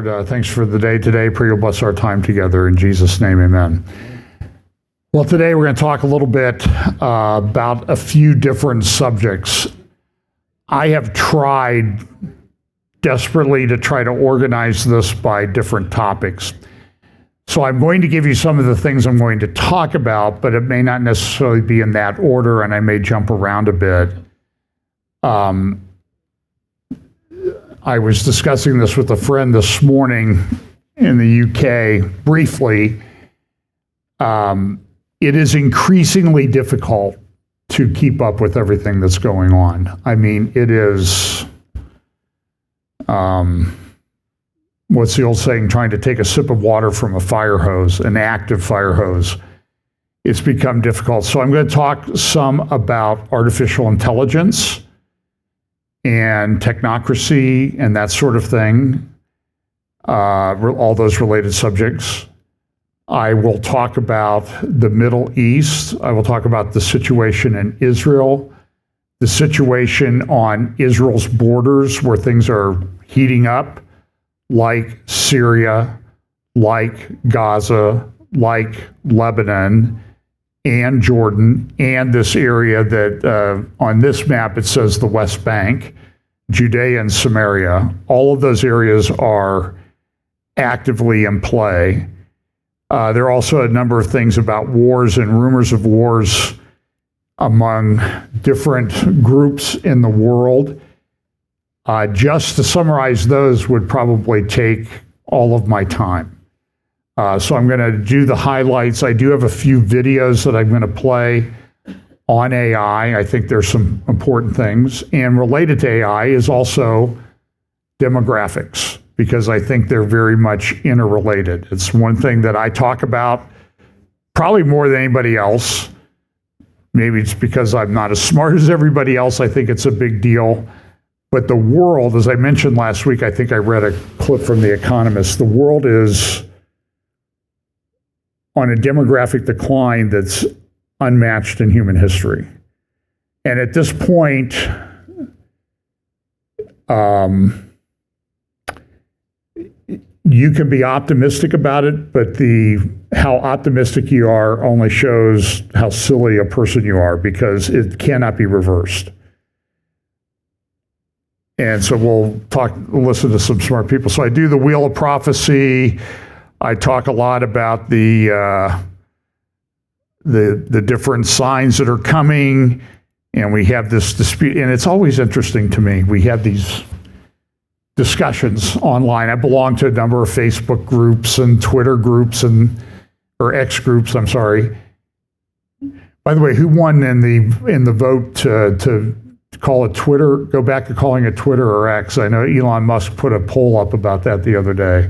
Lord. Thanks for the day today. Pray you'll bless our time together. In Jesus' name, amen. Well, today we're going to talk a little bit about a few different subjects. I have tried desperately to try to organize this by different topics. So I'm going to give you some of the things I'm going to talk about, but it may not necessarily be in that order, and I may jump around a bit. I was discussing this with a friend this morning in the UK briefly. It is increasingly difficult to keep up with everything that's going on. I mean, it is, what's the old saying, trying to take a sip of water from a fire hose, an active fire hose. It's become difficult. So I'm going to talk some about artificial intelligence and technocracy and that sort of thing, all those related subjects. I will talk about the Middle East. I will talk about the situation in Israel, the situation on Israel's borders where things are heating up, like Syria, like Gaza, like Lebanon, and Jordan, and this area that on this map it says the West Bank, Judea and Samaria. All of those areas are actively in play. There are also a number of things about wars and rumors of wars among different groups in the world. Just to summarize those would probably take all of my time. So I'm going to do the highlights. I do have a few videos that I'm going to play on AI. I think there's some important things. And related to AI is also demographics, because I think they're very much interrelated. It's one thing that I talk about probably more than anybody else. Maybe it's because I'm not as smart as everybody else. I think it's a big deal. But the world, as I mentioned last week, I think I read a clip from The Economist, the world is on a demographic decline that's unmatched in human history. And at this point, you can be optimistic about it, but how optimistic you are only shows how silly a person you are, because it cannot be reversed. And so we'll listen to some smart people. So I do the Wheel of Prophecy. I talk a lot about the different signs that are coming, and we have this dispute. And it's always interesting to me. We have these discussions online. I belong to a number of Facebook groups and Twitter groups or X groups. I'm sorry. By the way, who won in the vote to call it Twitter? Go back to calling it Twitter or X. I know Elon Musk put a poll up about that the other day.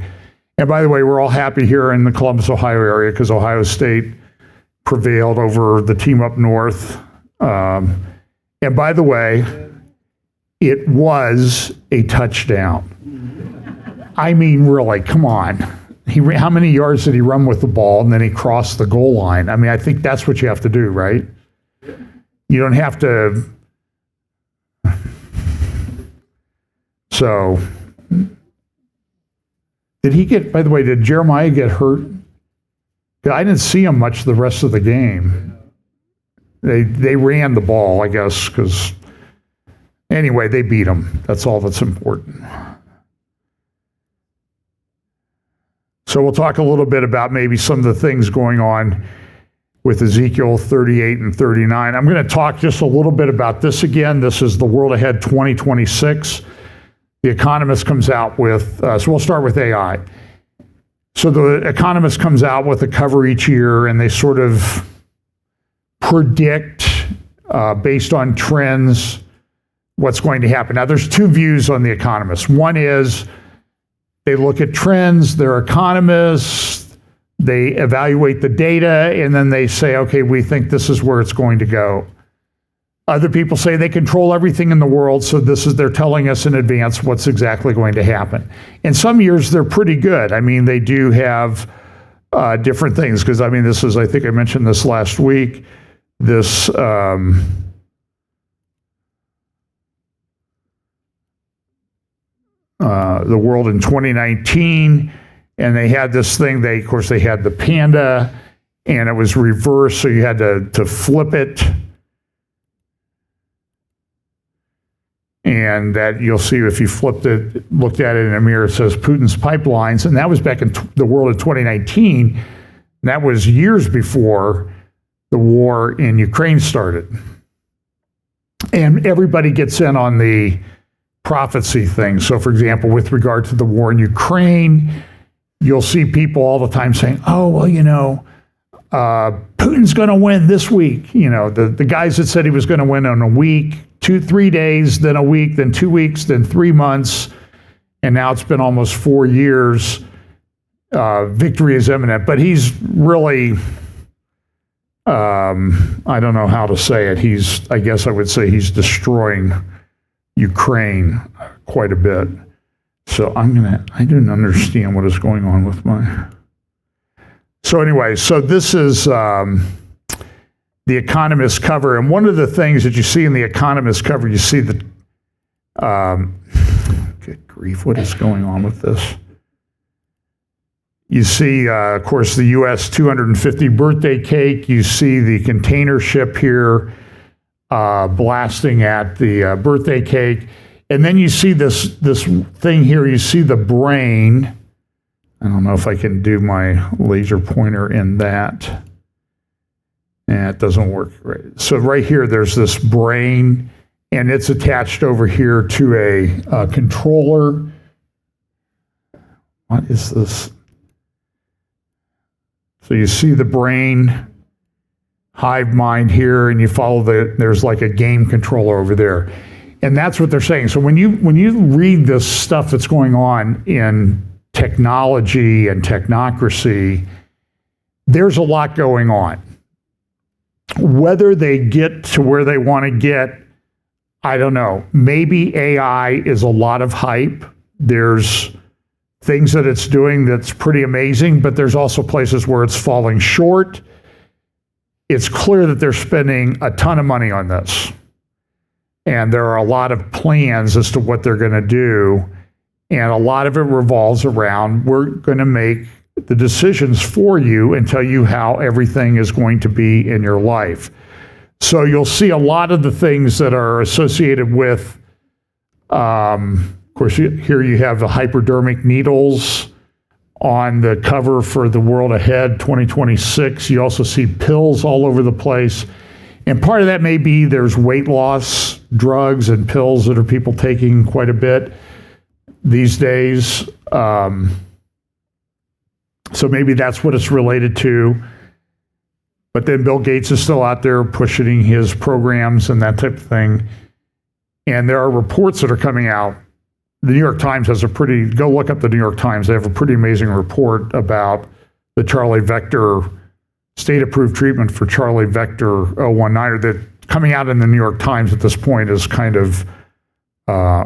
And by the way, we're all happy here in the Columbus, Ohio area because Ohio State prevailed over the team up north. And by the way, it was a touchdown. I mean, really, come on. How many yards did he run with the ball, and then he crossed the goal line? I mean, I think that's what you have to do, right? You don't have to. So, by the way, did Jeremiah get hurt? I didn't see him much the rest of the game. They ran the ball, I guess, because anyway, they beat him. That's all that's important. So we'll talk a little bit about maybe some of the things going on with Ezekiel 38 and 39. I'm going to talk just a little bit about this again. This is the World Ahead 2026. The Economist comes out with, so we'll start with AI. So the Economist comes out with a cover each year, and they sort of predict, based on trends, what's going to happen. Now, there's two views on The Economist. One is they look at trends, they're economists, they evaluate the data, and then they say, okay, we think this is where it's going to go. Other people say they control everything in the world, so they're telling us in advance what's exactly going to happen. In some years, they're pretty good. I mean, they do have different things, because I mean, I think I mentioned this last week, this the world in 2019, and they had this thing. Of course, they had the panda, and it was reversed, so you had to flip it. And that you'll see if you looked at it in a mirror, it says Putin's pipelines, and that was back in the world in 2019. That was years before the war in Ukraine started. And everybody gets in on the prophecy thing. So, for example, with regard to the war in Ukraine, you'll see people all the time saying, oh, well, Putin's going to win this week. The guys that said he was going to win in a week, 3 days, then a week, then 2 weeks, then 3 months, and now it's been almost 4 years. Victory is imminent, but he's really, I don't know how to say it. I guess I would say he's destroying Ukraine quite a bit. So I didn't understand what is going on with my. So anyway, so this is the Economist cover. And one of the things that you see in the Economist cover, you see the, good grief, what is going on with this? You see, of course, the U.S. 250 birthday cake. You see the container ship here blasting at the birthday cake. And then you see this thing here. You see the brain. I don't know if I can do my laser pointer in that. It doesn't work right. So right here, there's this brain, and it's attached over here to a controller. What is this? So you see the brain, hive mind here, and you follow there's like a game controller over there. And that's what they're saying. So when you read this stuff that's going on in technology and technocracy, there's a lot going on. Whether they get to where they want to get, I don't know. Maybe AI is a lot of hype. There's things that it's doing that's pretty amazing, but there's also places where it's falling short. It's clear that they're spending a ton of money on this. And there are a lot of plans as to what they're going to do. And a lot of it revolves around, we're going to make the decisions for you and tell you how everything is going to be in your life. So you'll see a lot of the things that are associated with, of course, here you have the hypodermic needles on the cover for The World Ahead 2026. You also see pills all over the place. And part of that may be there's weight loss drugs and pills that are people taking quite a bit these days. So maybe that's what it's related to. But then Bill Gates is still out there pushing his programs and that type of thing. And there are reports that are coming out. The New York Times has go look up the New York Times. They have a pretty amazing report about the Charlie Vector state-approved treatment for Charlie Vector 019 that coming out in the New York Times at this point is kind of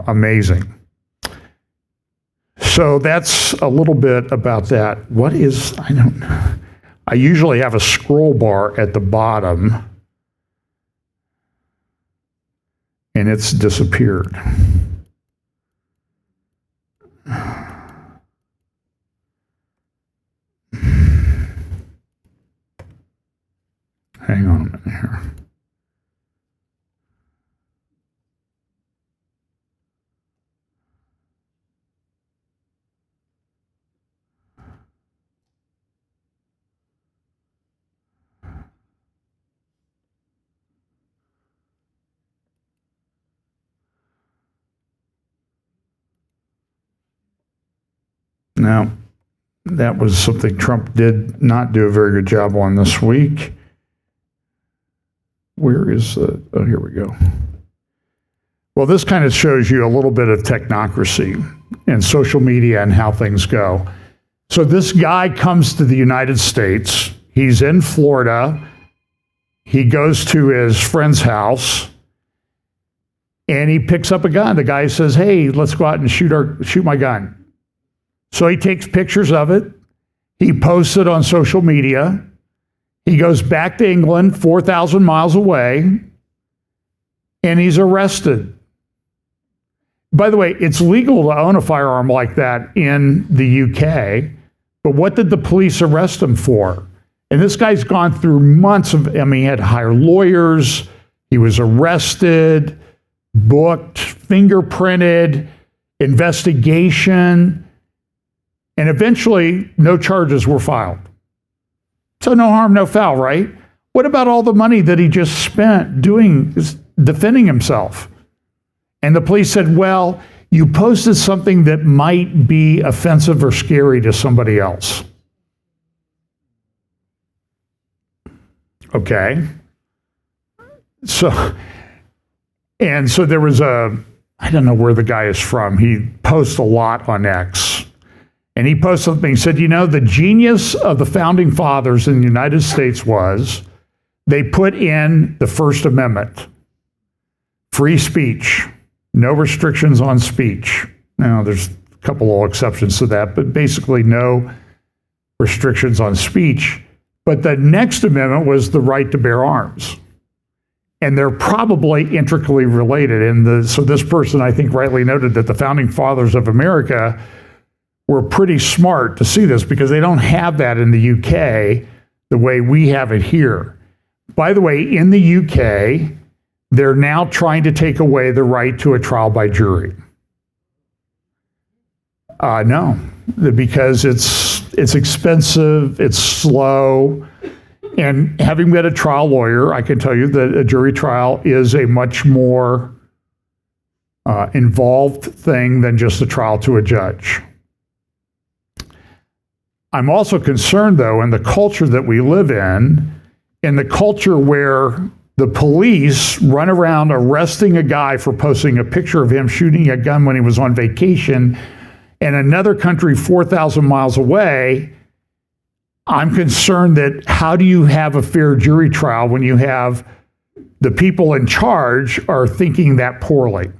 amazing. So that's a little bit about that. I don't know. I usually have a scroll bar at the bottom, and it's disappeared. Hang on a minute here. Now, that was something Trump did not do a very good job on this week. Where is the, oh, here we go. Well, this kind of shows you a little bit of technocracy and social media and how things go. So this guy comes to the United States. He's in Florida. He goes to his friend's house and he picks up a gun. The guy says, hey, let's go out and shoot my gun. So he takes pictures of it. He posts it on social media. He goes back to England, 4,000 miles away, and he's arrested. By the way, it's legal to own a firearm like that in the UK, but what did the police arrest him for? And this guy's gone through months of, he had to hire lawyers, he was arrested, booked, fingerprinted, investigation, and eventually no charges were filed. So no harm, no foul, right? What about all the money that he just spent defending himself? And the police said, well, you posted something that might be offensive or scary to somebody else. Okay. So there was I don't know where the guy is from. He posts a lot on X. And he posted something. He said, the genius of the founding fathers in the United States was they put in the First Amendment, free speech, no restrictions on speech. Now, there's a couple of exceptions to that, but basically no restrictions on speech. But the next amendment was the right to bear arms. And they're probably intricately related. And so this person, I think, rightly noted that the founding fathers of America were pretty smart to see this because they don't have that in the UK the way we have it here. By the way, in the UK, they're now trying to take away the right to a trial by jury. No, because it's expensive, it's slow, and having been a trial lawyer, I can tell you that a jury trial is a much more involved thing than just a trial to a judge. I'm also concerned, though, in the culture that we live in the culture where the police run around arresting a guy for posting a picture of him shooting a gun when he was on vacation in another country 4,000 miles away. I'm concerned that how do you have a fair jury trial when you have the people in charge are thinking that poorly?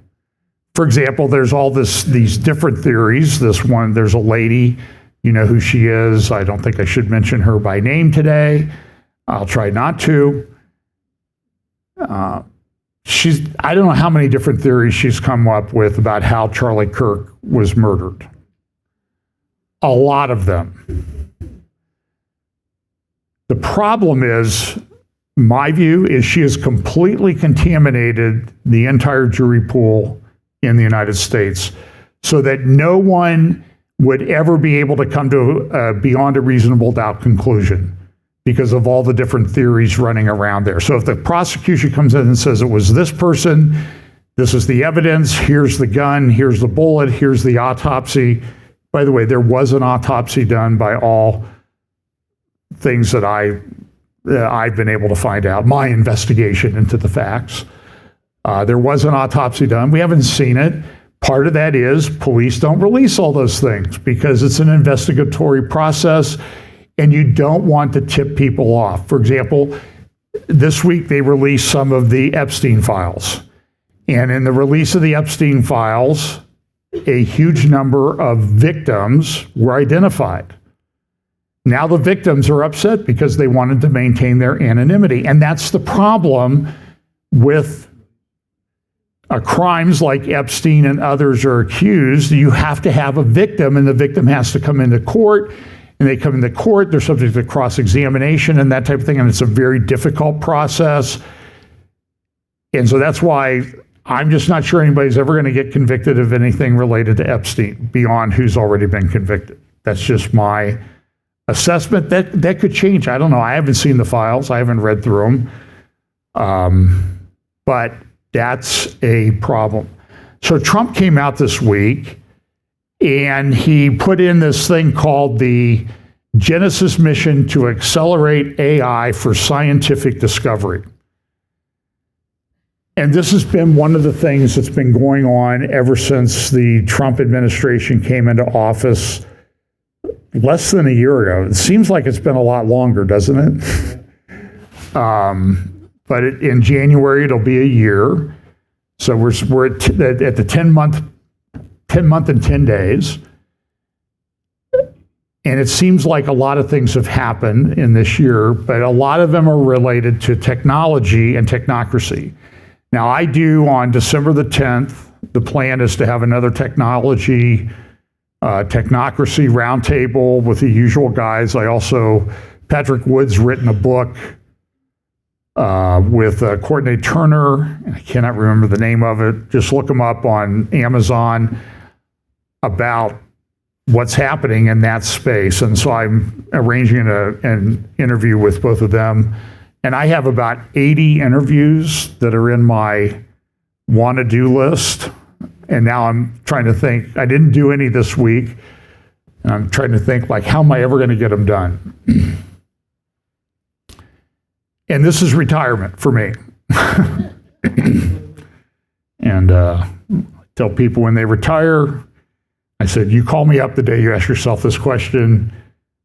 For example, there's all these different theories. This one, there's a lady, you know who she is. I don't think I should mention her by name today. I'll try not to. I don't know how many different theories she's come up with about how Charlie Kirk was murdered. A lot of them. The problem is, my view is she has completely contaminated the entire jury pool in the United States so that no one would ever be able to come to beyond a reasonable doubt conclusion because of all the different theories running around there. So if the prosecution comes in and says it was this person, this is the evidence, here's the gun, here's the bullet, here's the autopsy. By the way, there was an autopsy done by all things that I've been able to find out, my investigation into the facts. There was an autopsy done. We haven't seen it. Part of that is police don't release all those things because it's an investigatory process and you don't want to tip people off. For example, this week they released some of the Epstein files. And in the release of the Epstein files, a huge number of victims were identified. Now the victims are upset because they wanted to maintain their anonymity. And that's the problem with crimes like Epstein and others are accused. You have to have a victim, and the victim has to come into court. And they come into court, they're subject to cross-examination and that type of thing, and it's a very difficult process. And so that's why I'm just not sure anybody's ever going to get convicted of anything related to Epstein beyond who's already been convicted. That's just my assessment. That could change. I don't know. I haven't seen the files. I haven't read through them. But that's a problem. So Trump came out this week and he put in this thing called the Genesis mission to accelerate AI for scientific discovery. And this has been one of the things that's been going on ever since the Trump administration came into office less than a year ago. It seems like it's been a lot longer, doesn't it? But in January, it'll be a year. So we're at the 10 month and 10 days. And it seems like a lot of things have happened in this year, but a lot of them are related to technology and technocracy. Now, I do on December the 10th, the plan is to have another technocracy roundtable with the usual guys. Patrick Wood's written a book with Courtney Turner. I cannot remember the name of it. Just look them up on Amazon about what's happening in that space. And so I'm arranging an interview with both of them. And I have about 80 interviews that are in my want-to-do list. And now I'm trying to think, I didn't do any this week. And I'm trying to think, like, how am I ever going to get them done? And this is retirement for me. And tell people when they retire, I said, you call me up the day you ask yourself this question.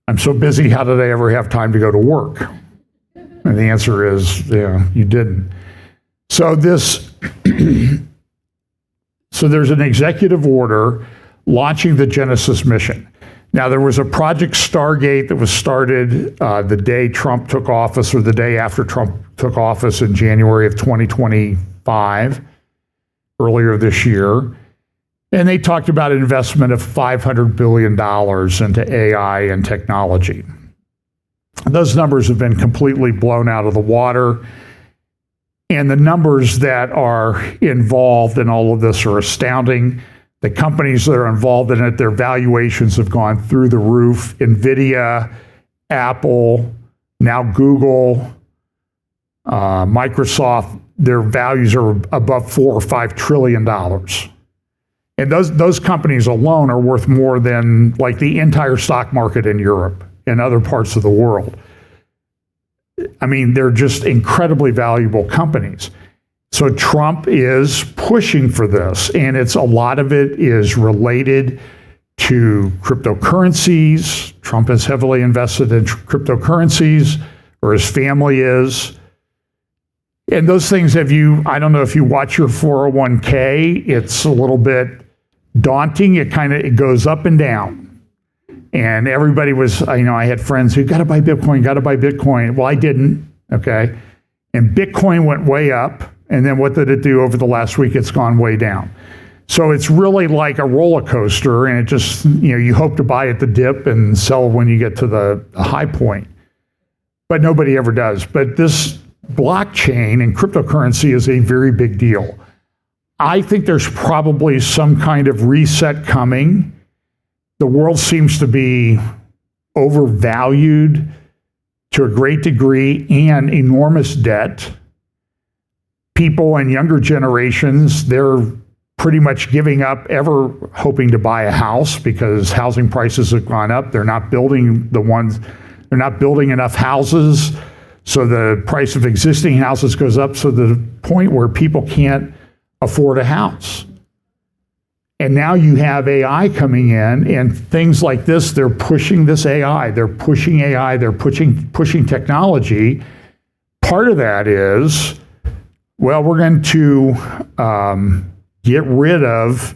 I'm so busy, how did I ever have time to go to work? And the answer is, yeah, you didn't. So there's an executive order launching the Genesis mission. Now, there was a Project Stargate that was started the day Trump took office, or the day after Trump took office in January of 2025, earlier this year. And they talked about an investment of $500 billion into AI and technology. Those numbers have been completely blown out of the water. And the numbers that are involved in all of this are astounding. The companies that are involved in it, their valuations have gone through the roof. NVIDIA, Apple, now Google, Microsoft, their values are above $4 or $5 trillion. And those companies alone are worth more than like the entire stock market in Europe and other parts of the world. I mean, they're just incredibly valuable companies. So Trump is pushing for this, and a lot of it is related to cryptocurrencies. Trump is heavily invested in cryptocurrencies, or his family is. And those things, I don't know if you watch your 401k, it's a little bit daunting. It goes up and down. And everybody was, I had friends who got to buy Bitcoin. Well, I didn't, okay? And Bitcoin went way up. And then what did it do over the last week? It's gone way down. So it's really like a roller coaster, and it just, you hope to buy at the dip and sell when you get to the high point. But nobody ever does. But this blockchain and cryptocurrency is a very big deal. I think there's probably some kind of reset coming. The world seems to be overvalued to a great degree and enormous debt. People in younger generations, they're pretty much giving up ever hoping to buy a house because housing prices have gone up. They're not building enough houses, so the price of existing houses goes up to the point where people can't afford a house. And now you have AI coming in, and things like this, they're pushing this AI. They're pushing AI. They're pushing technology. Part of that is, well, we're going to get rid of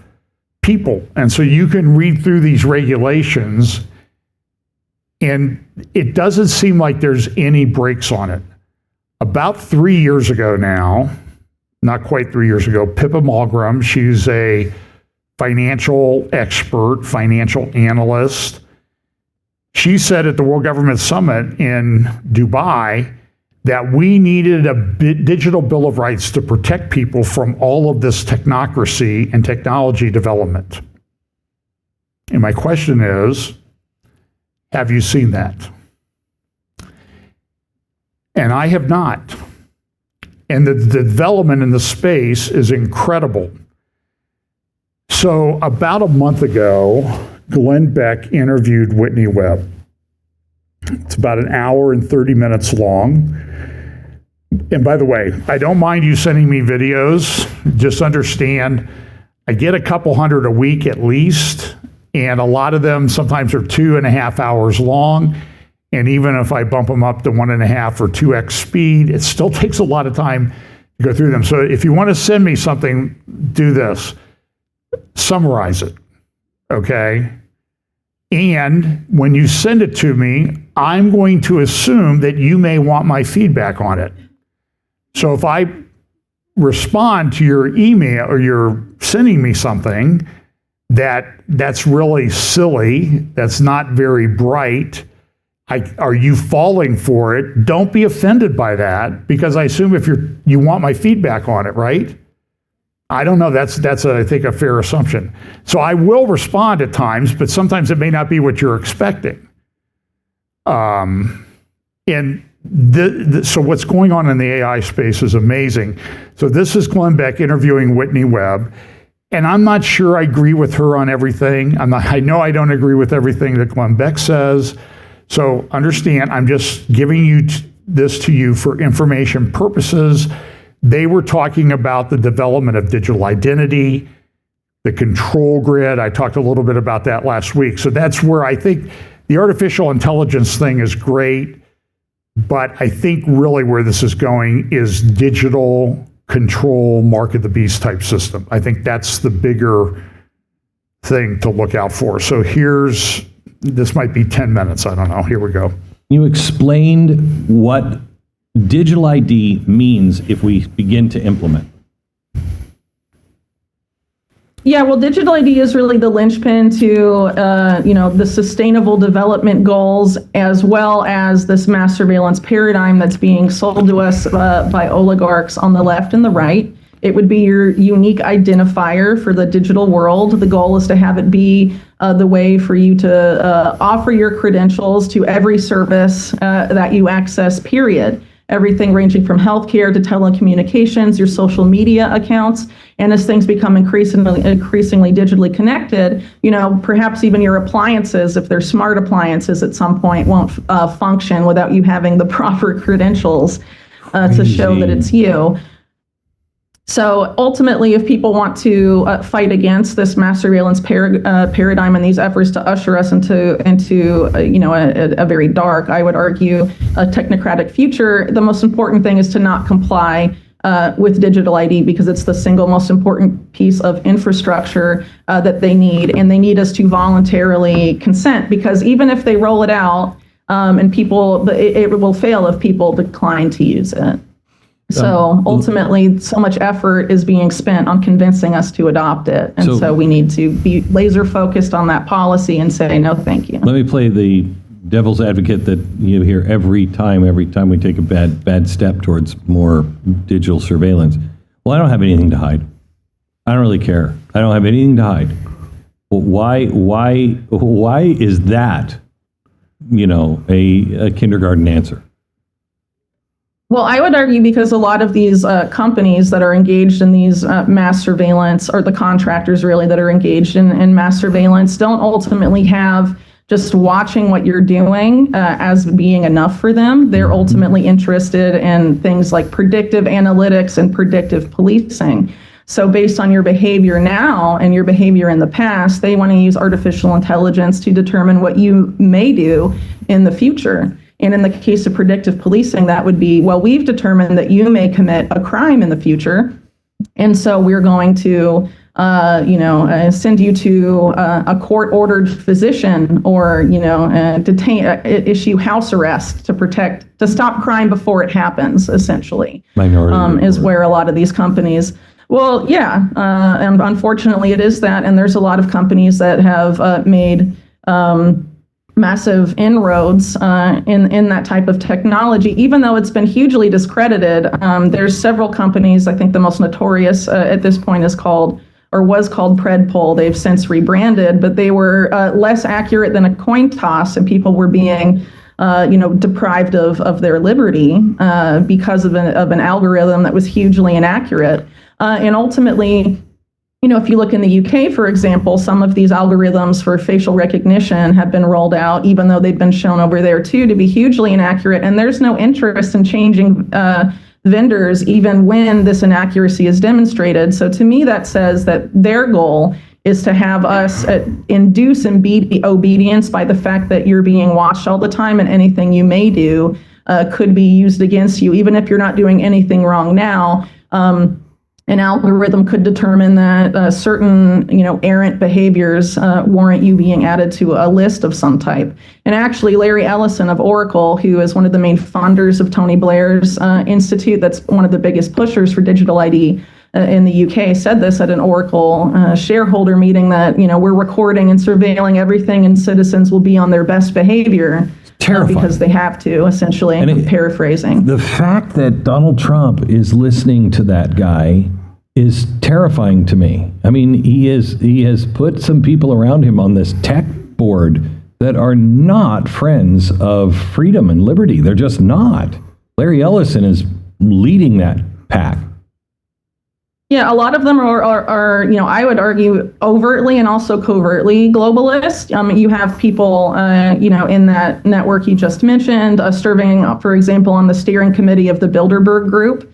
people. And so you can read through these regulations, and it doesn't seem like there's any brakes on it. About 3 years ago now, not quite 3 years ago, Pippa Malmgren, she's a financial expert, financial analyst. She said at the World Government Summit in Dubai that we needed a digital bill of rights to protect people from all of this technocracy and technology development. And my question is, have you seen that? And I have not. And the development in the space is incredible. So about a month ago, Glenn Beck interviewed Whitney Webb. It's about an hour and 30 minutes long. And by the way, I don't mind you sending me videos. Just understand, I get a couple hundred a week at least, and a lot of them sometimes are 2.5 hours long. And even if I bump them up to 1.5 or 2x speed, it still takes a lot of time to go through them. So if you want to send me something, do this. Summarize it, okay? And when you send it to me, I'm going to assume that you may want my feedback on it. So if I respond to your email or you're sending me something that's really silly, that's not very bright. Are you falling for it? Don't be offended by that, because I assume if you want my feedback on it, right? I don't know. That's I think a fair assumption. So I will respond at times, but sometimes it may not be what you're expecting. And so what's going on in the AI space is amazing. So this is Glenn Beck interviewing Whitney Webb, and I'm not sure I agree with her on everything. I know I don't agree with everything that Glenn Beck says. So understand, I'm just giving you this to you for information purposes. They were talking about the development of digital identity, the control grid. I talked a little bit about that last week. So that's where I think the artificial intelligence thing is great, but I think really where this is going is digital control, mark of the beast type system. I think that's the bigger thing to look out for. So this might be 10 minutes. I don't know. Here we go. You explained what digital ID means if we begin to implement. Yeah, well, digital ID is really the linchpin to, the sustainable development goals, as well as this mass surveillance paradigm that's being sold to us by oligarchs on the left and the right. It would be your unique identifier for the digital world. The goal is to have it be the way for you to offer your credentials to every service that you access, period. Everything ranging from healthcare to telecommunications, your social media accounts. And as things become increasingly digitally connected, perhaps even your appliances, if they're smart appliances at some point, won't function without you having the proper credentials to show that it's you. So ultimately, if people want to fight against this mass surveillance paradigm and these efforts to usher us into a very dark, I would argue, a technocratic future, the most important thing is to not comply with digital ID, because it's the single most important piece of infrastructure that they need, and they need us to voluntarily consent, because even if they roll it out and it will fail if people decline to use it. So ultimately, so much effort is being spent on convincing us to adopt it. And so we need to be laser focused on that policy and say, no, thank you. Let me play the devil's advocate that you hear every time we take a bad step towards more digital surveillance. Well, I don't have anything to hide. I don't really care. I don't have anything to hide. Well, why is that, a kindergarten answer? Well, I would argue because a lot of these companies that are engaged in these mass surveillance, or the contractors really that are engaged in mass surveillance, don't ultimately have just watching what you're doing as being enough for them. They're ultimately interested in things like predictive analytics and predictive policing. So based on your behavior now and your behavior in the past, they want to use artificial intelligence to determine what you may do in the future. And in the case of predictive policing, that would be, well, we've determined that you may commit a crime in the future, and so we're going to, send you to a court-ordered physician, or, issue house arrest to stop crime before it happens. Essentially, is where a lot of these companies. Well, yeah, and unfortunately, it is that, and there's a lot of companies that have made massive inroads in that type of technology, even though it's been hugely discredited. There's several companies. I think the most notorious at this point was called Predpol. They've since rebranded, but they were less accurate than a coin toss, and people were being deprived of their liberty because of an algorithm that was hugely inaccurate. And ultimately, if you look in the UK, for example, some of these algorithms for facial recognition have been rolled out, even though they've been shown over there too to be hugely inaccurate. And there's no interest in changing vendors, even when this inaccuracy is demonstrated. So to me, that says that their goal is to have us induce obedience by the fact that you're being watched all the time, and anything you may do could be used against you, even if you're not doing anything wrong now. an algorithm could determine that certain, errant behaviors warrant you being added to a list of some type. And actually, Larry Ellison of Oracle, who is one of the main funders of Tony Blair's institute, that's one of the biggest pushers for digital ID in the UK, said this at an Oracle shareholder meeting that, we're recording and surveilling everything and citizens will be on their best behavior. Terrifying. Because they have to, essentially, paraphrasing. The fact that Donald Trump is listening to that guy is terrifying to me. I mean, he has put some people around him on this tech board that are not friends of freedom and liberty. They're just not. Larry Ellison is leading that pack. Yeah, a lot of them are I would argue overtly and also covertly globalist. You have people, in that network you just mentioned, serving, for example, on the steering committee of the Bilderberg Group,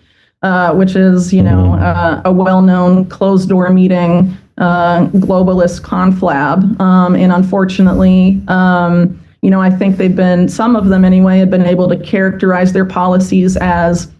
which is, a well-known closed-door meeting, globalist conflab. And unfortunately, I think some of them anyway, have been able to characterize their policies as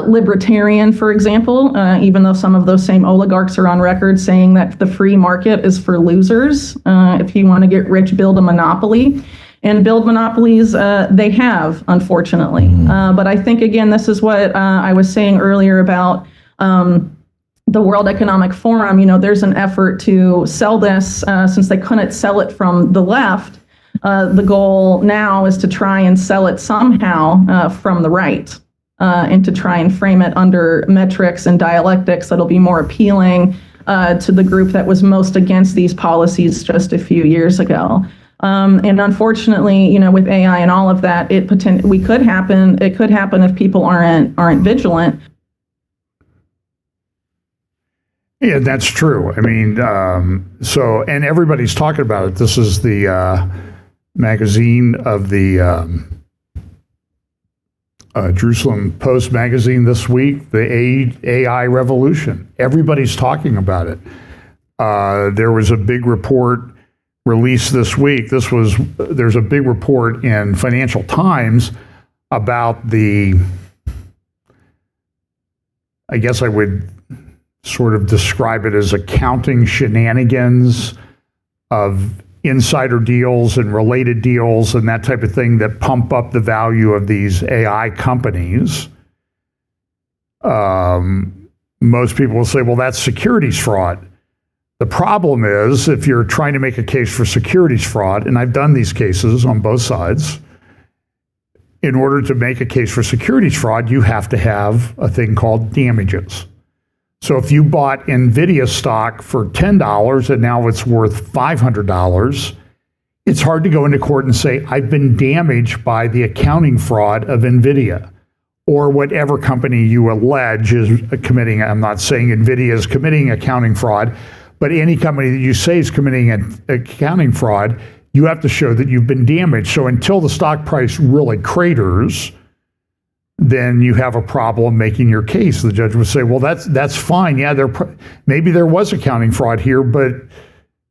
libertarian, for example, even though some of those same oligarchs are on record saying that the free market is for losers. If you want to get rich, build a monopoly. And build monopolies, they have, unfortunately. But I think, again, this is what I was saying earlier about the World Economic Forum. There's an effort to sell this since they couldn't sell it from the left. The goal now is to try and sell it somehow from the right. And to try and frame it under metrics and dialectics that'll be more appealing to the group that was most against these policies just a few years ago. And unfortunately, with AI and all of that, it could happen if people aren't vigilant. Yeah, that's true. I mean, and everybody's talking about it. This is the magazine of the Jerusalem Post magazine this week, the AI revolution. Everybody's talking about it. There was a big report released this week. There's a big report in Financial Times about I guess I would sort of describe it as accounting shenanigans of insider deals and related deals and that type of thing that pump up the value of these AI companies. Most people will say, well, that's securities fraud. The problem is, if you're trying to make a case for securities fraud, and I've done these cases on both sides, in order to make a case for securities fraud, you have to have a thing called damages. So if you bought NVIDIA stock for $10 and now it's worth $500, it's hard to go into court and say, I've been damaged by the accounting fraud of NVIDIA, or whatever company you allege is committing. I'm not saying NVIDIA is committing accounting fraud, but any company that you say is committing an accounting fraud, you have to show that you've been damaged. So until the stock price really craters, then you have a problem making your case. The judge would say, well, that's fine. Yeah, maybe there was accounting fraud here, but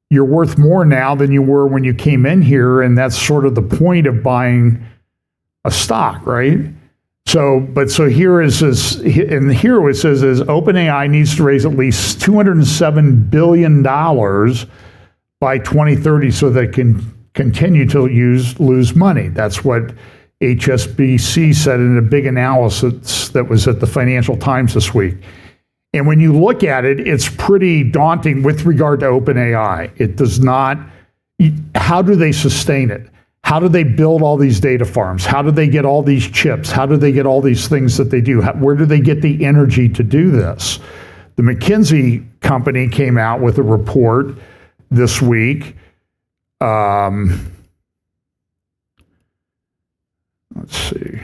you're worth more now than you were when you came in here, and that's sort of the point of buying a stock, right? So here is this, and here it says is OpenAI needs to raise at least $207 billion by 2030 so they can continue to lose money. That's what HSBC said in a big analysis that was at the Financial Times this week. And when you look at it, it's pretty daunting with regard to OpenAI. It does not, how do they sustain it? How do they build all these data farms? How do they get all these chips? How do they get all these things that they do? Where do they get the energy to do this? The McKinsey company came out with a report this week. Let's see.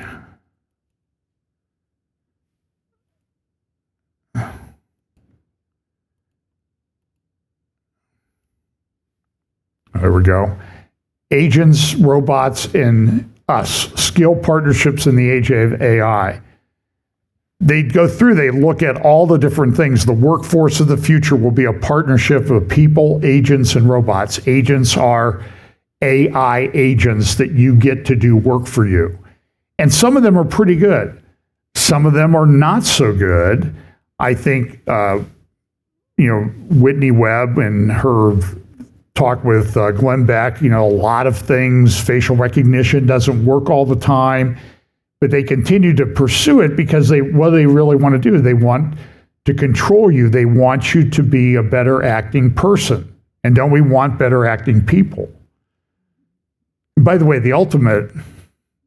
There we go. Agents, robots, and us. Skill partnerships in the age of AI. They go through, they look at all the different things. The workforce of the future will be a partnership of people, agents, and robots. Agents are AI agents that you get to do work for you. And some of them are pretty good. Some of them are not so good. I think, Whitney Webb and her talk with Glenn Beck, a lot of things, facial recognition doesn't work all the time, but they continue to pursue it because what they really want to do, they want to control you. They want you to be a better acting person. And don't we want better acting people? By the way, the ultimate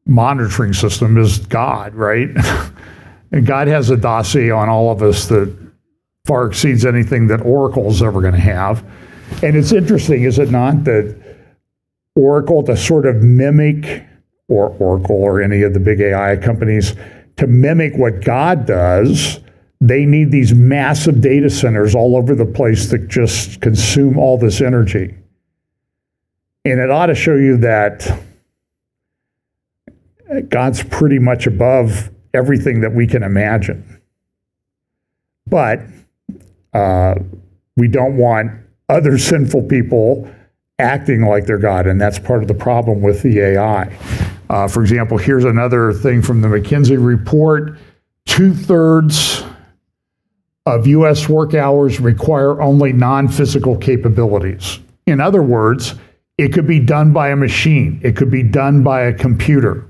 monitoring system is God, right? And God has a dossier on all of us that far exceeds anything that Oracle is ever going to have. And it's interesting, is it not, that Oracle, to sort of mimic, or Oracle or any of the big AI companies, to mimic what God does, they need these massive data centers all over the place that just consume all this energy. And it ought to show you that God's pretty much above everything that we can imagine. But we don't want other sinful people acting like they're God, and that's part of the problem with the AI. For example, here's another thing from the McKinsey report. 2/3 of U.S. work hours require only non-physical capabilities. In other words, it could be done by a machine. It could be done by a computer.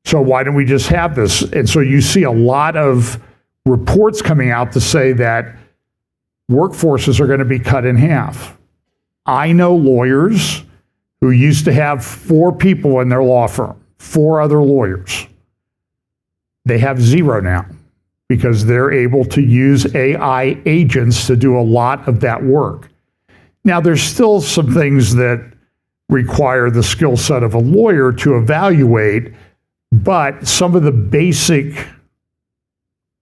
So why don't we just have this? And so you see a lot of reports coming out to say that workforces are going to be cut in half. I know lawyers who used to have 4 people in their law firm, 4 other lawyers. They have 0 now because they're able to use AI agents to do a lot of that work. Now, there's still some things that require the skill set of a lawyer to evaluate, but some of the basic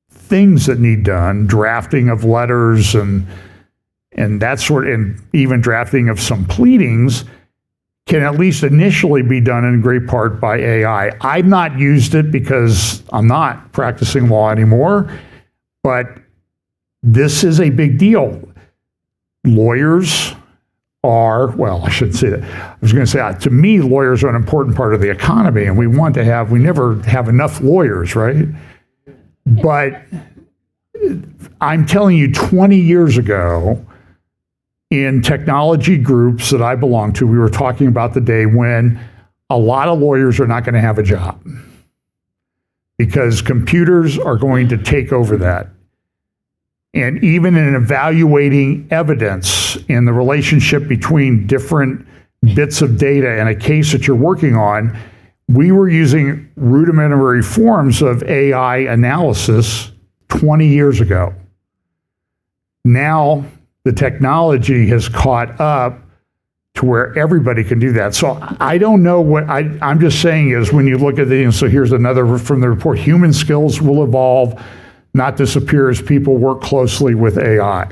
things that need done, drafting of letters and that sort, and even drafting of some pleadings, can at least initially be done in great part by AI. I've not used it because I'm not practicing law anymore, but this is a big deal. Lawyers are, well, I shouldn't say that. I was going to say, to me, lawyers are an important part of the economy, and we never have enough lawyers, right? But I'm telling you, 20 years ago, in technology groups that I belong to, we were talking about the day when a lot of lawyers are not going to have a job because computers are going to take over that. And even in evaluating evidence in the relationship between different bits of data in a case that you're working on, we were using rudimentary forms of AI analysis 20 years ago. Now, the technology has caught up to where everybody can do that. So I don't know what I'm just saying is when you look at the, and so here's another from the report, human skills will evolve, not disappear as people work closely with AI.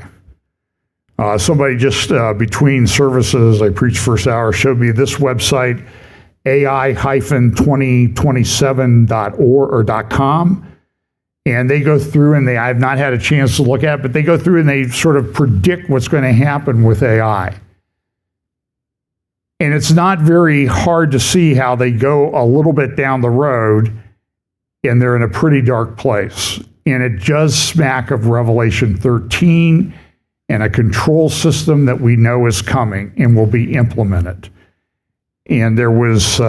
Somebody just between services, I preached first hour, showed me this website, AI-2027.org.com. And they go through and I've not had a chance to look at it, but they go through and they sort of predict what's going to happen with AI. And it's not very hard to see how they go a little bit down the road and they're in a pretty dark place. And it does smack of Revelation 13 and a control system that we know is coming and will be implemented. And there was...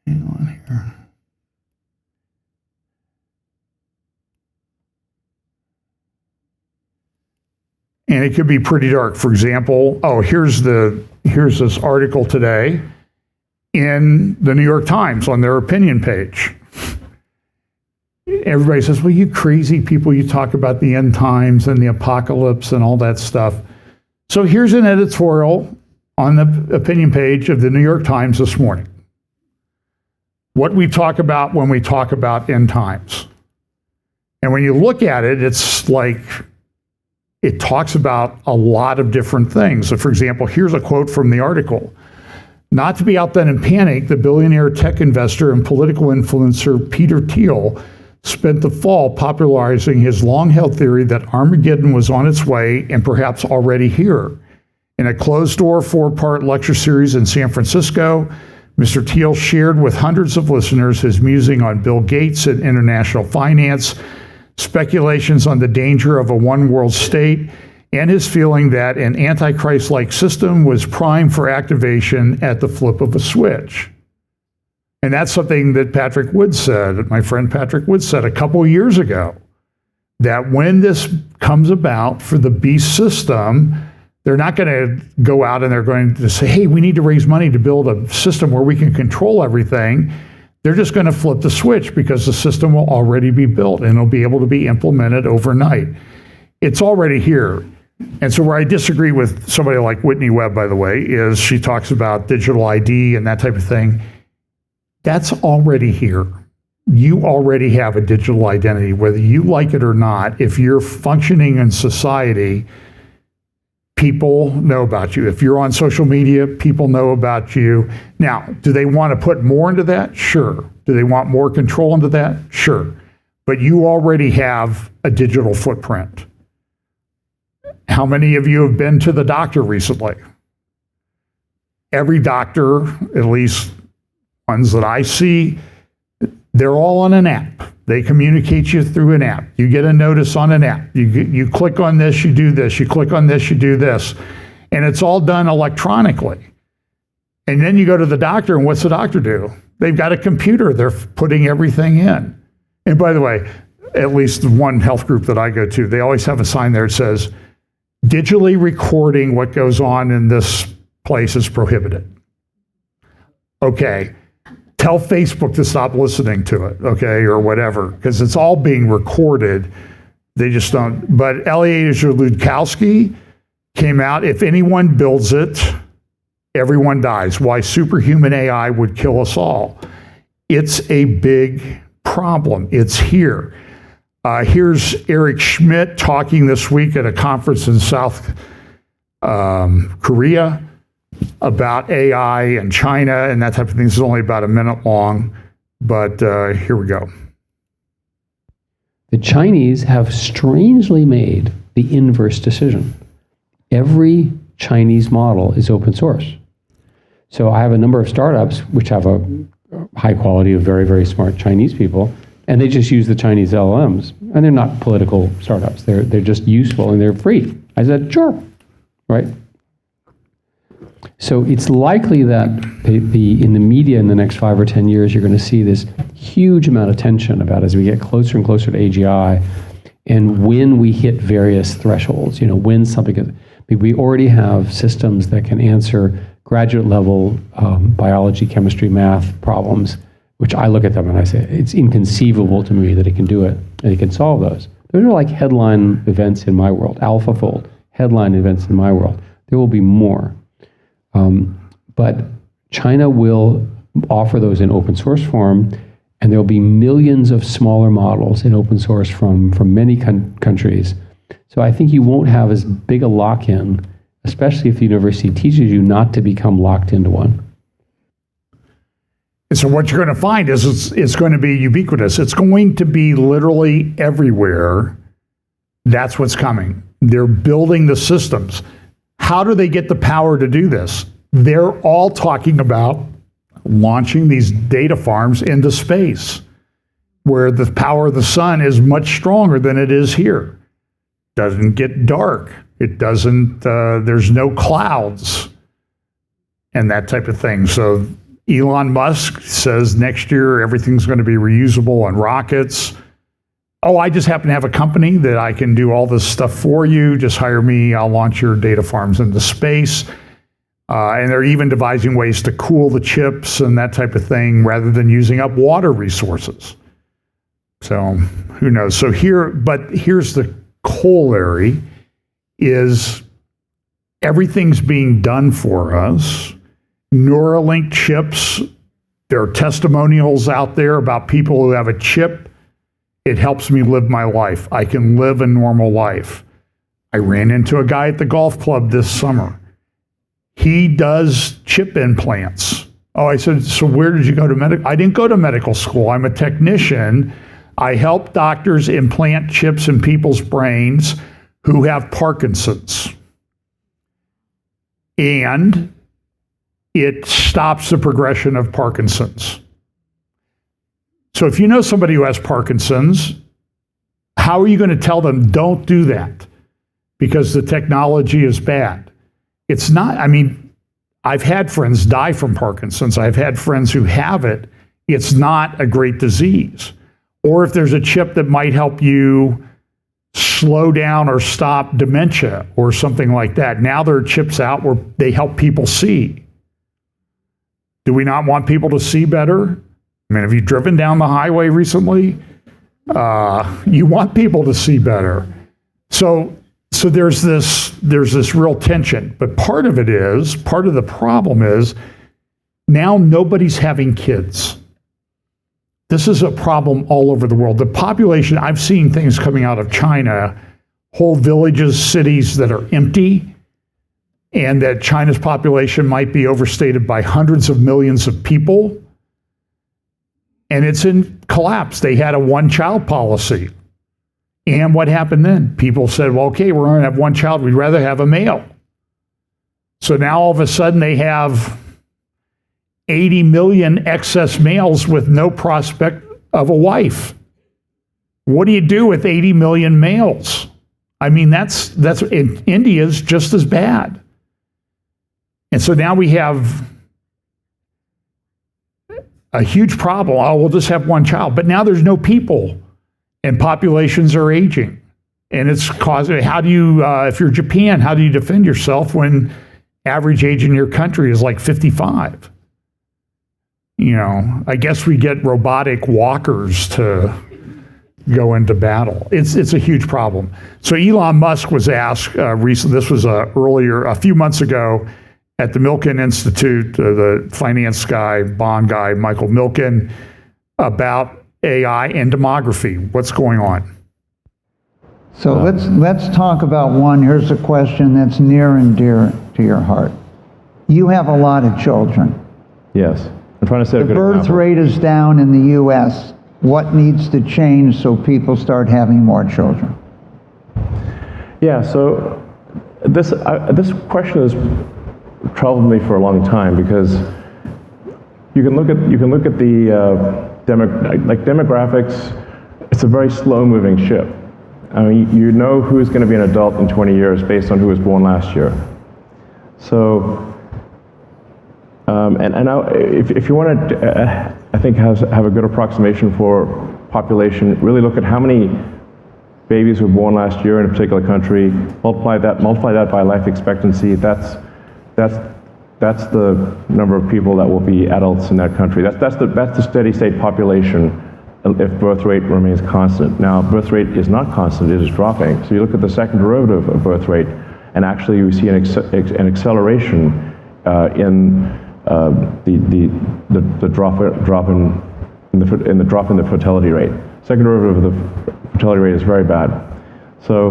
hang on here. And it could be pretty dark. For example, here's this article today in the New York Times on their opinion page. Everybody says, well, you crazy people, you talk about the end times and the apocalypse and all that stuff. So here's an editorial on the opinion page of the New York Times this morning. What we talk about when we talk about end times. And when you look at it, it's like it talks about a lot of different things. So for example, here's a quote from the article. Not to be outdone in panic, the billionaire tech investor and political influencer Peter Thiel spent the fall popularizing his long-held theory that Armageddon was on its way and perhaps already here. In a closed-door 4-part lecture series in San Francisco, Mr. Thiel shared with hundreds of listeners his musing on Bill Gates and international finance, speculations on the danger of a one-world state, and his feeling that an antichrist-like system was primed for activation at the flip of a switch. And that's something that Patrick Wood said, my friend Patrick Wood said a couple years ago, that when this comes about for the beast system, they're not going to go out and they're going to say, hey, we need to raise money to build a system where we can control everything. They're just going to flip the switch because the system will already be built and it'll be able to be implemented overnight. It's already here. And so where I disagree with somebody like Whitney Webb, by the way, is she talks about digital ID and that type of thing. That's already here. You already have a digital identity, whether you like it or not. If you're functioning in society, people know about you. If you're on social media, people know about you. Now, do they want to put more into that? Sure. Do they want more control into that? Sure. But you already have a digital footprint. How many of you have been to the doctor recently? Every doctor, at least ones that I see, they're all on an app. They communicate you through an app. You get a notice on an app. You click on this, you do this. You click on this, you do this. And it's all done electronically. And then you go to the doctor, and what's the doctor do? They've got a computer. They're putting everything in. And by the way, at least the one health group that I go to, they always have a sign there that says, digitally recording what goes on in this place is prohibited. Okay. Tell Facebook to stop listening to it, okay, or whatever, because it's all being recorded. They just don't. But Eliezer Ludkowski came out, if anyone builds it, everyone dies. Why superhuman AI would kill us all. It's a big problem. It's here. Here's Eric Schmidt talking this week at a conference in South Korea about AI and China and that type of thing. This is only about a minute long, but here we go. The Chinese have strangely made the inverse decision. Every Chinese model is open source. So I have a number of startups which have a high quality of very, very smart Chinese people, and they just use the Chinese LLMs. And they're not political startups. They're just useful and they're free. I said, sure, right? So it's likely that in the media in the next 5 or 10 years, you're going to see this huge amount of tension about as we get closer and closer to AGI, and when we hit various thresholds, when something, we already have systems that can answer graduate level biology, chemistry, math problems, which I look at them and I say, it's inconceivable to me that it can do it and it can solve those. Those are like headline events in my world, AlphaFold, headline events in my world. There will be more. But China will offer those in open source form, and there will be millions of smaller models in open source from many countries. So I think you won't have as big a lock-in, especially if the university teaches you not to become locked into one. And so what you're going to find is it's going to be ubiquitous. It's going to be literally everywhere. That's what's coming. They're building the systems. How do they get the power to do this? They're all talking about launching these data farms into space, where the power of the sun is much stronger than it is here. Doesn't get dark. It doesn't, there's no clouds and that type of thing. So Elon Musk says next year everything's going to be reusable on rockets. Oh, I just happen to have a company that I can do all this stuff for you. Just hire me. I'll launch your data farms into space. And they're even devising ways to cool the chips and that type of thing rather than using up water resources. So who knows? So here's the corollary is everything's being done for us. Neuralink chips, there are testimonials out there about people who have a chip. It helps me live my life. I can live a normal life. I ran into a guy at the golf club this summer. He does chip implants. Oh, I said, so where did you go to medical? I didn't go to medical school. I'm a technician. I help doctors implant chips in people's brains who have Parkinson's. and it stops the progression of Parkinson's. So if you know somebody who has Parkinson's, how are you going to tell them don't do that? Because the technology is bad. It's not, I mean, I've had friends die from Parkinson's. I've had friends who have it. It's not a great disease. Or if there's a chip that might help you slow down or stop dementia or something like that. Now there are chips out where they help people see. Do we not want people to see better? I mean, have you driven down the highway recently? You want people to see better. So there's this real tension. But part of the problem is now nobody's having kids. This is a problem all over the world. The population, I've seen things coming out of China, whole villages, cities that are empty, and that China's population might be overstated by hundreds of millions of people. And it's in collapse. They had a one-child policy. And what happened then? People said, well, okay, we're going to have one child. We'd rather have a male. So now all of a sudden they have 80 million excess males with no prospect of a wife. What do you do with 80 million males? I mean, that's India's just as bad. And so now we have a huge problem. Oh, we'll just have one child. But now there's no people, and populations are aging. And it's causing, how do you, if you're Japan, how do you defend yourself when average age in your country is like 55? You know, I guess we get robotic walkers to go into battle. It's a huge problem. So Elon Musk was asked recently, this was a few months ago, at the Milken Institute, the finance guy, bond guy, Michael Milken, about AI and demography. What's going on? So let's talk about one. Here's a question that's near and dear to your heart. You have a lot of children. Yes. I'm trying to set a The good birth example. rate is down in the U.S. What needs to change so people start having more children? Yeah, so this question has troubled me for a long time because you can look at the demographics. It's a very slow-moving ship. I mean, you know who's going to be an adult in 20 years based on who was born last year. So, and now, if you want to, I think have a good approximation for population, really look at how many babies were born last year in a particular country, multiply that by life expectancy. That's the number of people that will be adults in that country. That's the steady state population if birth rate remains constant. Now, birth rate is not constant, it is dropping. So you look at the second derivative of birth rate, and actually you see an acceleration in the drop in the fertility rate. Second derivative of the fertility rate is very bad. So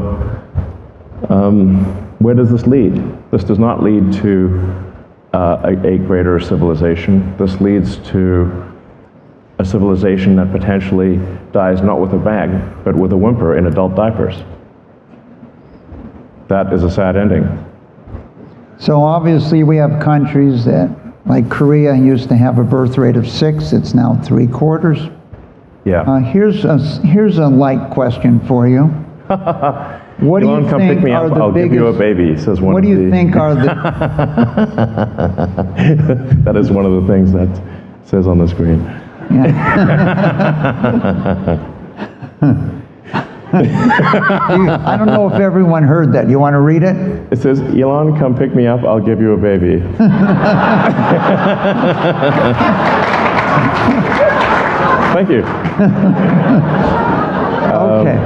where does this lead? This does not lead to a greater civilization. This leads to a civilization that potentially dies not with a bang, but with a whimper in adult diapers. That is a sad ending. So obviously we have countries that, like Korea, used to have a birth rate of 6. It's now 3/4. Yeah. Here's a light question for you. What do you come think pick me are up, the I'll give you a baby, says one What of do you the- think are the That is one of the things that says on the screen. I don't know if everyone heard that. You want to read it? It says, Elon, come pick me up, I'll give you a baby. Thank you. Okay.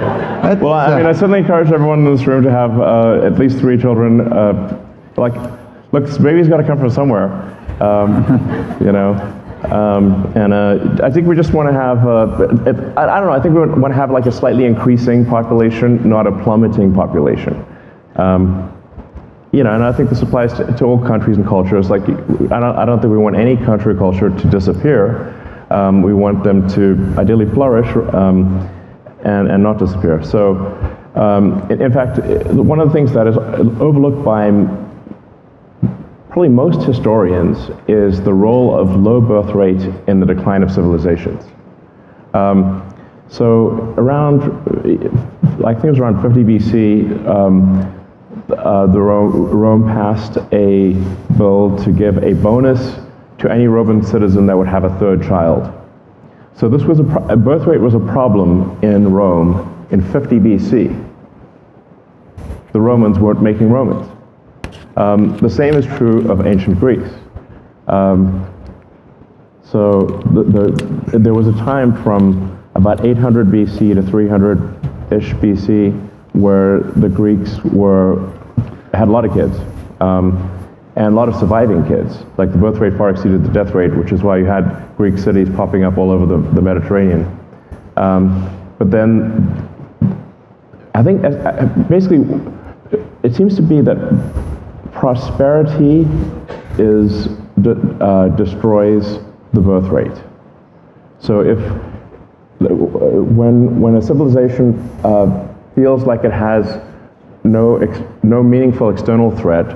Let's, Well, I mean, I certainly encourage everyone in this room to have at least 3 children. Look, this baby's got to come from somewhere, you know. And I think we just want to have, I don't know, I think we want to have like a slightly increasing population, not a plummeting population. You know, and I think this applies to all countries and cultures. Like, I don't think we want any country or culture to disappear. We want them to ideally flourish and not disappear. So, in fact, one of the things that is overlooked by probably most historians, is the role of low birth rate in the decline of civilizations. So around, I think it was around 50 BC, Rome passed a bill to give a bonus to any Roman citizen that would have a third child. So this was a birth rate was a problem in Rome in 50 BC. The Romans weren't making Romans. The same is true of ancient Greece. So there was a time from about 800 BC to 300-ish BC where the Greeks had a lot of kids and a lot of surviving kids. Like the birth rate far exceeded the death rate, which is why you had Greek cities popping up all over the Mediterranean. But then I think basically it seems to be that prosperity destroys the birth rate. So when a civilization feels like it has no meaningful external threat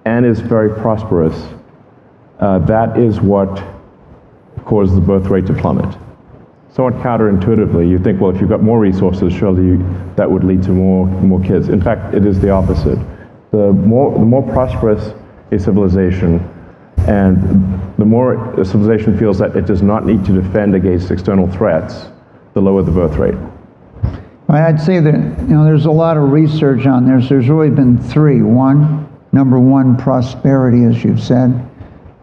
and is very prosperous, that is what causes the birth rate to plummet. Somewhat counterintuitively, you think, well, if you've got more resources, surely that would lead to more kids. In fact, it is the opposite. The more prosperous a civilization, and the more a civilization feels that it does not need to defend against external threats, the lower the birth rate. I'd say that, there's a lot of research on this. There's really been three. Number one, prosperity, as you've said.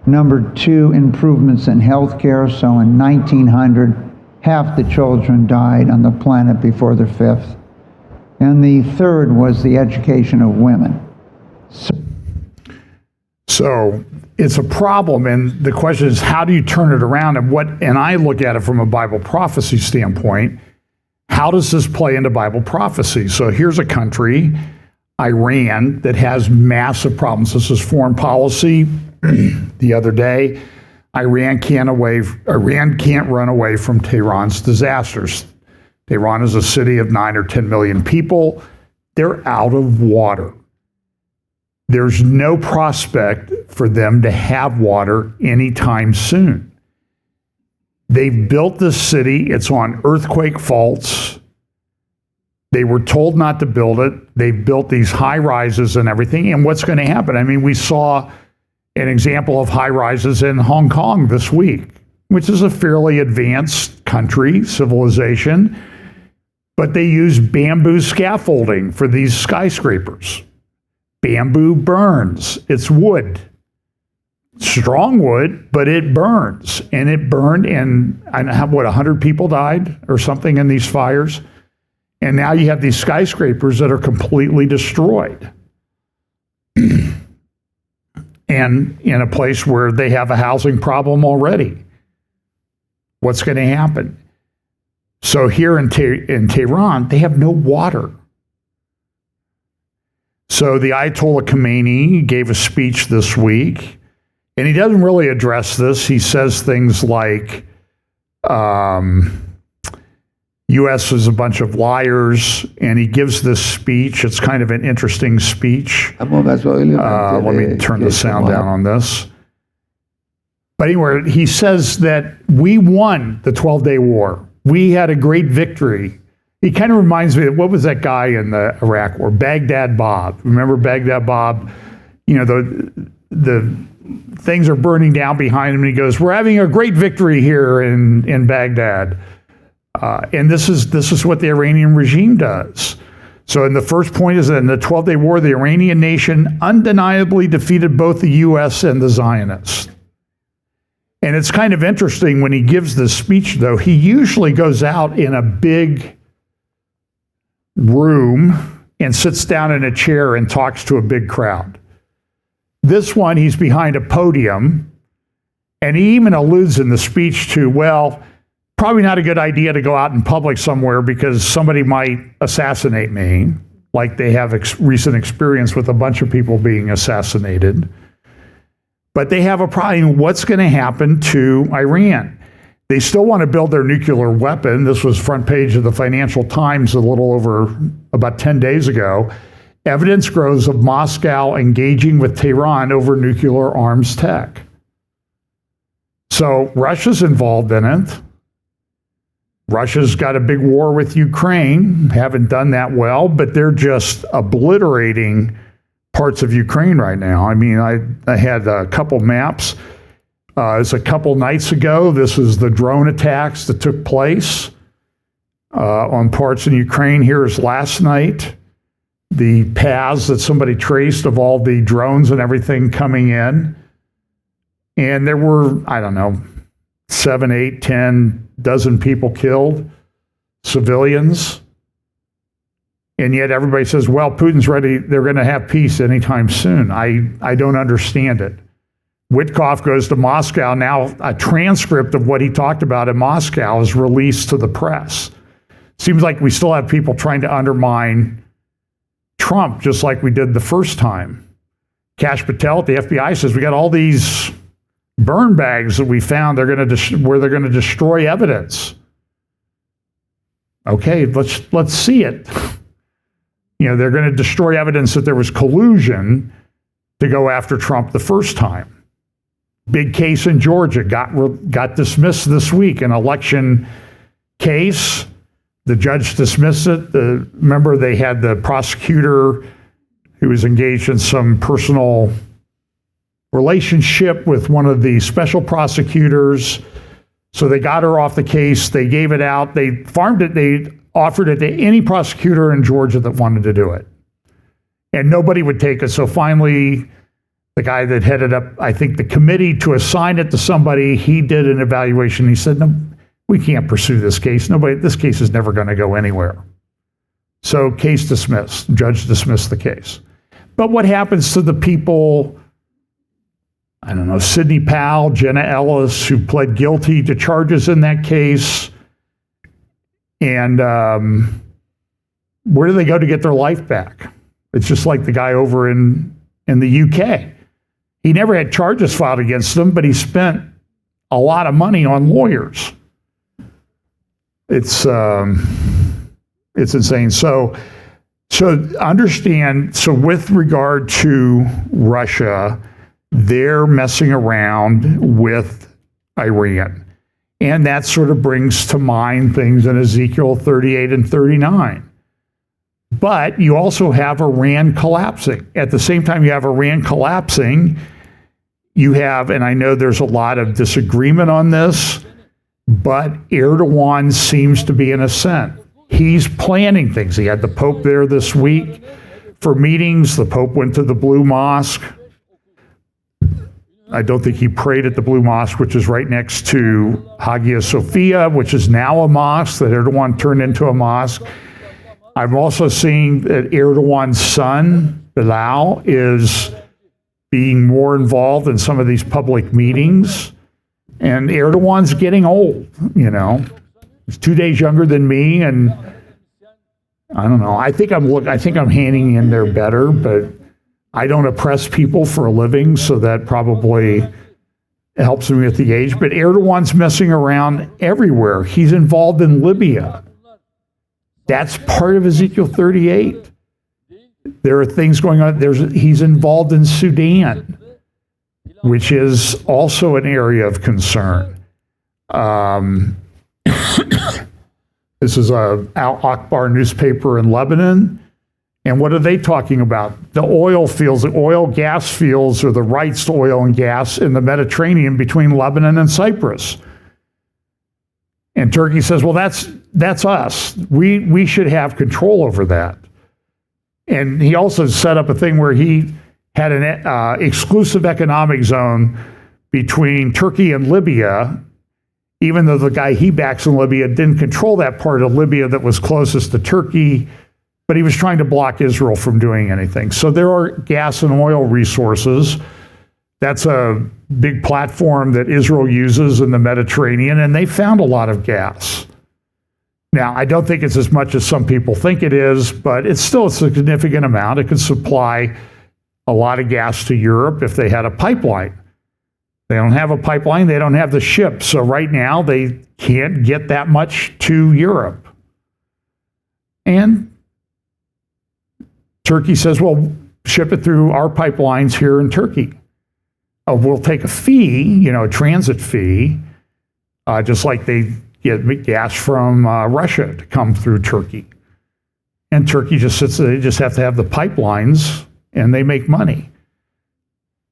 Number two, improvements in healthcare. So in 1900, half the children died on the planet before their fifth. And the third was the education of women. So it's a problem, and the question is, how do you turn it around? And I look at it from a Bible prophecy standpoint. How does this play into Bible prophecy? So here's a country, Iran, that has massive problems. This is foreign policy. The other day, Iran can't run away from Tehran's disasters. Tehran is a city of 9 or 10 million people. They're out of water. There's no prospect for them to have water anytime soon. They've built this city. It's on earthquake faults. They were told not to build it. They've built these high rises and everything. And what's going to happen? I mean, we saw an example of high rises in Hong Kong this week, which is a fairly advanced country, civilization, but they use bamboo scaffolding for these skyscrapers. Bamboo burns. It's wood. Strong wood, but it burns. And it burned, and 100 people died or something in these fires? And now you have these skyscrapers that are completely destroyed. And in a place where they have a housing problem already. What's going to happen? So here in Tehran, they have no water. So the Ayatollah Khomeini gave a speech this week, and he doesn't really address this. He says things like, U.S. is a bunch of liars, and he gives this speech. It's kind of an interesting speech. Let me turn the sound down on this. But anyway, he says that we won the 12-day war. We had a great victory. He kind of reminds me of, what was that guy in the Iraq War? Baghdad Bob. Remember Baghdad Bob? The things are burning down behind him, and he goes, "We're having a great victory here in Baghdad." And this is what the Iranian regime does. So in the first point is that in the 12-day war, the Iranian nation undeniably defeated both the U.S. and the Zionists. And it's kind of interesting when he gives this speech, though, he usually goes out in a big room and sits down in a chair and talks to a big crowd. This one, he's behind a podium, and he even alludes in the speech to, well, probably not a good idea to go out in public somewhere because somebody might assassinate me, like they have recent experience with a bunch of people being assassinated. But they have a problem. What's going to happen to Iran? They still want to build their nuclear weapon. This was front page of the Financial Times a little over about 10 days ago. Evidence grows of Moscow engaging with Tehran over nuclear arms tech. So Russia's involved in it. Russia's got a big war with Ukraine, haven't done that well, but they're just obliterating parts of Ukraine right now. I mean, I had a couple maps. It's a couple nights ago. This is the drone attacks that took place on parts in Ukraine. Here's last night, the paths that somebody traced of all the drones and everything coming in. And there were, I don't know, 7, 8, 10 dozen people killed, civilians. And yet everybody says, well, Putin's ready. They're going to have peace anytime soon. I don't understand it. Witkoff goes to Moscow. Now a transcript of what he talked about in Moscow is released to the press. Seems like we still have people trying to undermine Trump, just like we did the first time. Kash Patel at the FBI says, we got all these burn bags that we found where they're going to destroy evidence. Okay, let's see it. They're going to destroy evidence that there was collusion to go after Trump the first time. Big case in Georgia got dismissed this week, an election case. The judge dismissed it. Remember, they had the prosecutor who was engaged in some personal relationship with one of the special prosecutors. So they got her off the case. They gave it out. They farmed it. They offered it to any prosecutor in Georgia that wanted to do it. And nobody would take it. So finally, the guy that headed up, I think, the committee to assign it to somebody, he did an evaluation. He said, no, we can't pursue this case. This case is never going to go anywhere. So case dismissed. Judge dismissed the case. But what happens to the people, I don't know, Sidney Powell, Jenna Ellis, who pled guilty to charges in that case? And where do they go to get their life back? It's just like the guy over in the UK. He never had charges filed against him, but he spent a lot of money on lawyers. It's insane. So understand, so with regard to Russia, they're messing around with Iran. And that sort of brings to mind things in Ezekiel 38 and 39. But you also have Iran collapsing. At the same time you have Iran collapsing, you have, and I know there's a lot of disagreement on this, but Erdogan seems to be in ascent. He's planning things. He had the Pope there this week for meetings. The Pope went to the Blue Mosque. I don't think he prayed at the Blue Mosque, which is right next to Hagia Sophia, which is now a mosque that Erdogan turned into a mosque. I'm also seeing that Erdogan's son, Bilal, is being more involved in some of these public meetings. And Erdogan's getting old, He's 2 days younger than me, and I don't know. I think I'm hanging in there better, but I don't oppress people for a living, so that probably helps me with the age. But Erdogan's messing around everywhere. He's involved in Libya. That's part of Ezekiel 38. There are things going on. He's involved in Sudan, which is also an area of concern. This is a Al Akbar newspaper in Lebanon. And what are they talking about? The oil fields, the oil gas fields, or the rights to oil and gas in the Mediterranean between Lebanon and Cyprus. And Turkey says, well, that's us. We should have control over that. And he also set up a thing where he had an exclusive economic zone between Turkey and Libya, even though the guy he backs in Libya didn't control that part of Libya that was closest to Turkey, but he was trying to block Israel from doing anything. So there are gas and oil resources. That's a big platform that Israel uses in the Mediterranean, and they found a lot of gas. Now, I don't think it's as much as some people think it is, but it's still a significant amount. It could supply a lot of gas to Europe if they had a pipeline. They don't have a pipeline, they don't have the ship. So right now, they can't get that much to Europe. And Turkey says, well, ship it through our pipelines here in Turkey. We'll take a fee, a transit fee, just like they get gas from Russia to come through Turkey. And Turkey just sits there, they just have to have the pipelines and they make money.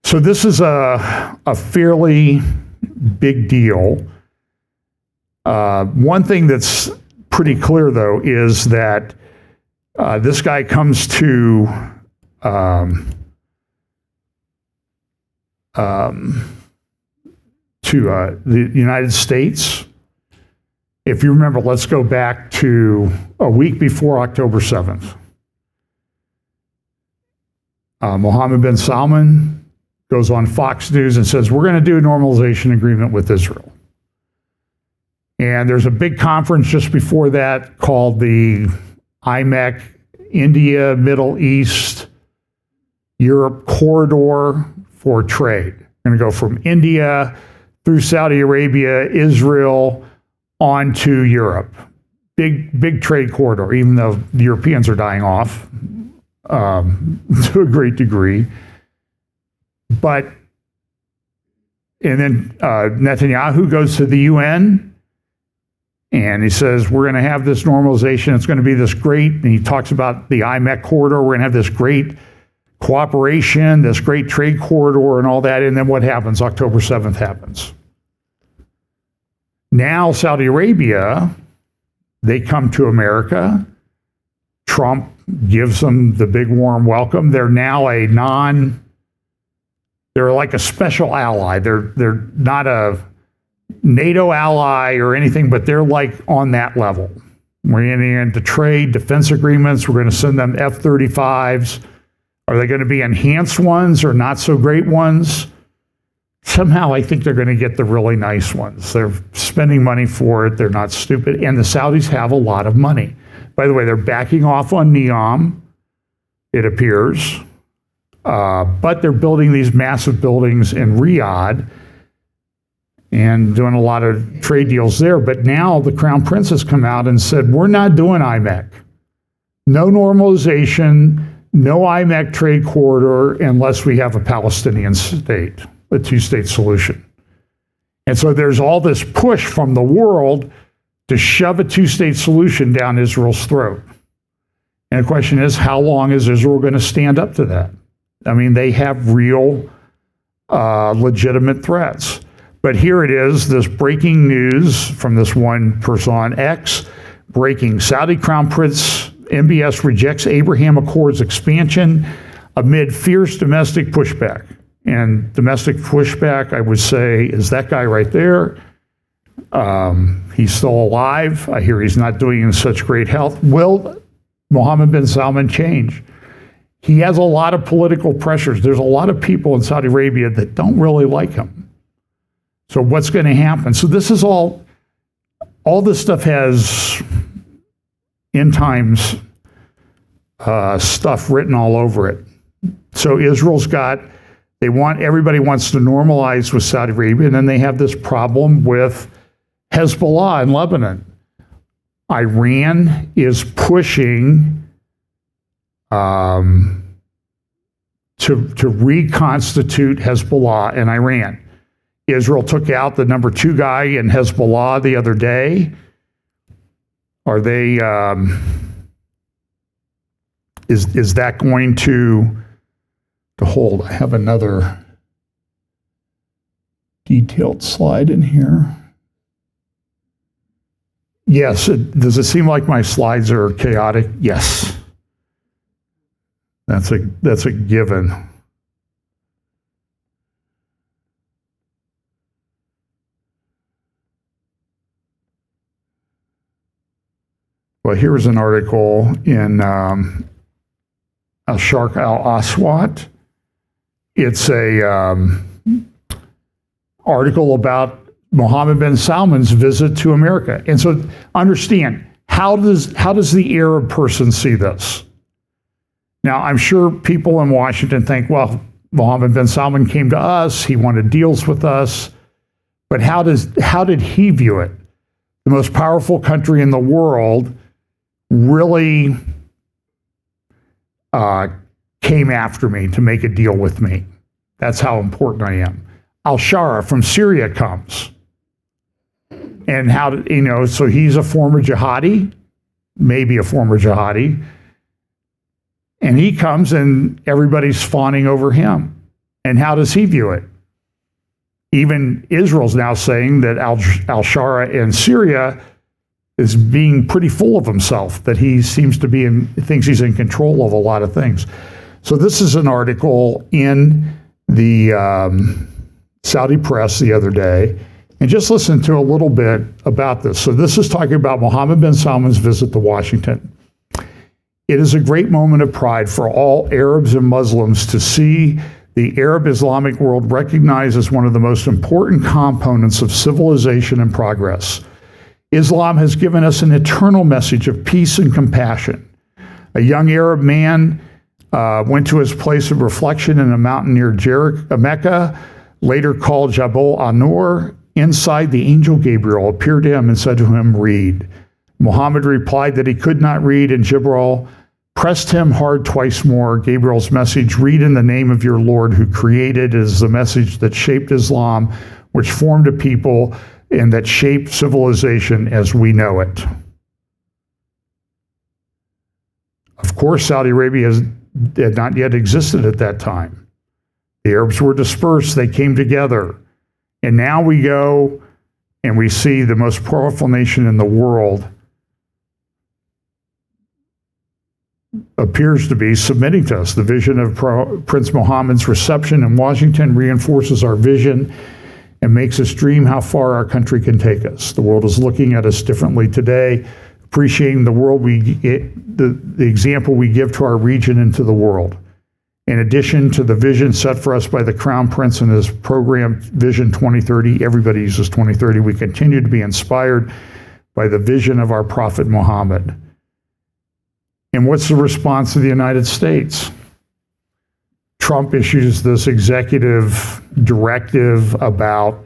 So this is a fairly big deal. One thing that's pretty clear, though, is that this guy comes to the United States. If you remember, let's go back to a week before October 7th. Mohammed bin Salman goes on Fox News and says, we're going to do a normalization agreement with Israel. And there's a big conference just before that called the IMEC, India, Middle East, Europe Corridor for Trade. We're going to go from India through Saudi Arabia, Israel, on to Europe. Big trade corridor, even though the Europeans are dying off to a great degree. And then Netanyahu goes to the UN and he says, we're going to have this normalization. It's going to be this great, and he talks about the IMEC corridor. We're going to have this great cooperation, this great trade corridor and all that. And then what happens? October 7th happens. Now Saudi Arabia, they come to America. Trump gives them the big warm welcome. They're now they're like a special ally. They're not a NATO ally or anything, but they're like on that level. We're getting into trade, defense agreements. We're going to send them F-35s. Are they going to be enhanced ones or not so great ones? Somehow I think they're going to get the really nice ones. They're spending money for it. They're not stupid. And the Saudis have a lot of money. By the way, they're backing off on NEOM, it appears. But they're building these massive buildings in Riyadh and doing a lot of trade deals there. But now the Crown Prince has come out and said, we're not doing IMEC. No normalization, no IMEC trade corridor unless we have a Palestinian state, a two-state solution. And so there's all this push from the world to shove a two-state solution down Israel's throat. And the question is, how long is Israel going to stand up to that? I mean, they have real legitimate threats. But here it is, this breaking news from this one person on X, breaking Saudi Crown Prince MBS rejects Abraham Accords expansion amid fierce domestic pushback. And domestic pushback, I would say, is that guy right there. He's still alive. I hear he's not doing in such great health. Will Mohammed bin Salman change? He has a lot of political pressures. There's a lot of people in Saudi Arabia that don't really like him. So what's going to happen? So this is all this stuff has end times stuff written all over it. So everybody wants to normalize with Saudi Arabia, and then they have this problem with Hezbollah in Lebanon. Iran is pushing to reconstitute Hezbollah in Iran. Israel took out the number 2 guy in Hezbollah the other day. Are they? Is that going to hold? I have another detailed slide in here. Yes. Does it seem like my slides are chaotic? Yes. That's a given. Well, here's an article in Al-Sharq Al-Aswat. It's a article about Mohammed bin Salman's visit to America. And so understand, how does the Arab person see this? Now, I'm sure people in Washington think, well, Mohammed bin Salman came to us, he wanted deals with us. But how did he view it? The most powerful country in the world really came after me to make a deal with me. That's how important I am. Al-Shara from Syria comes. And so he's a former jihadi, maybe a former jihadi. And he comes and everybody's fawning over him. And how does he view it? Even Israel's now saying that Al-Shara in Syria is being pretty full of himself, that he seems to be thinks he's in control of a lot of things. So this is an article in the Saudi press the other day, and just listen to a little bit about this. So this is talking about Mohammed bin Salman's visit to Washington. It is a great moment of pride for all Arabs and Muslims to see the Arab Islamic world recognized as one of the most important components of civilization and progress. Islam has given us an eternal message of peace and compassion. A young Arab man went to his place of reflection in a mountain near Mecca, later called Jabal An-Nur. Inside, the angel Gabriel appeared to him and said to him, "Read." Muhammad replied that he could not read, and Jibril pressed him hard twice more. Gabriel's message, "Read in the name of your Lord who created," is the message that shaped Islam, which formed a people and that shaped civilization as we know it. Of course, Saudi Arabia had not yet existed at that time. The Arabs were dispersed, they came together. And now we go and we see the most powerful nation in the world appears to be submitting to us. The vision of Prince Mohammed's reception in Washington reinforces our vision and makes us dream how far our country can take us. The world is looking at us differently today, appreciating the world the example we give to our region and to the world. In addition to the vision set for us by the Crown Prince and his program Vision 2030, everybody uses 2030, we continue to be inspired by the vision of our Prophet Muhammad. And what's the response of the United States? Trump issues this executive directive about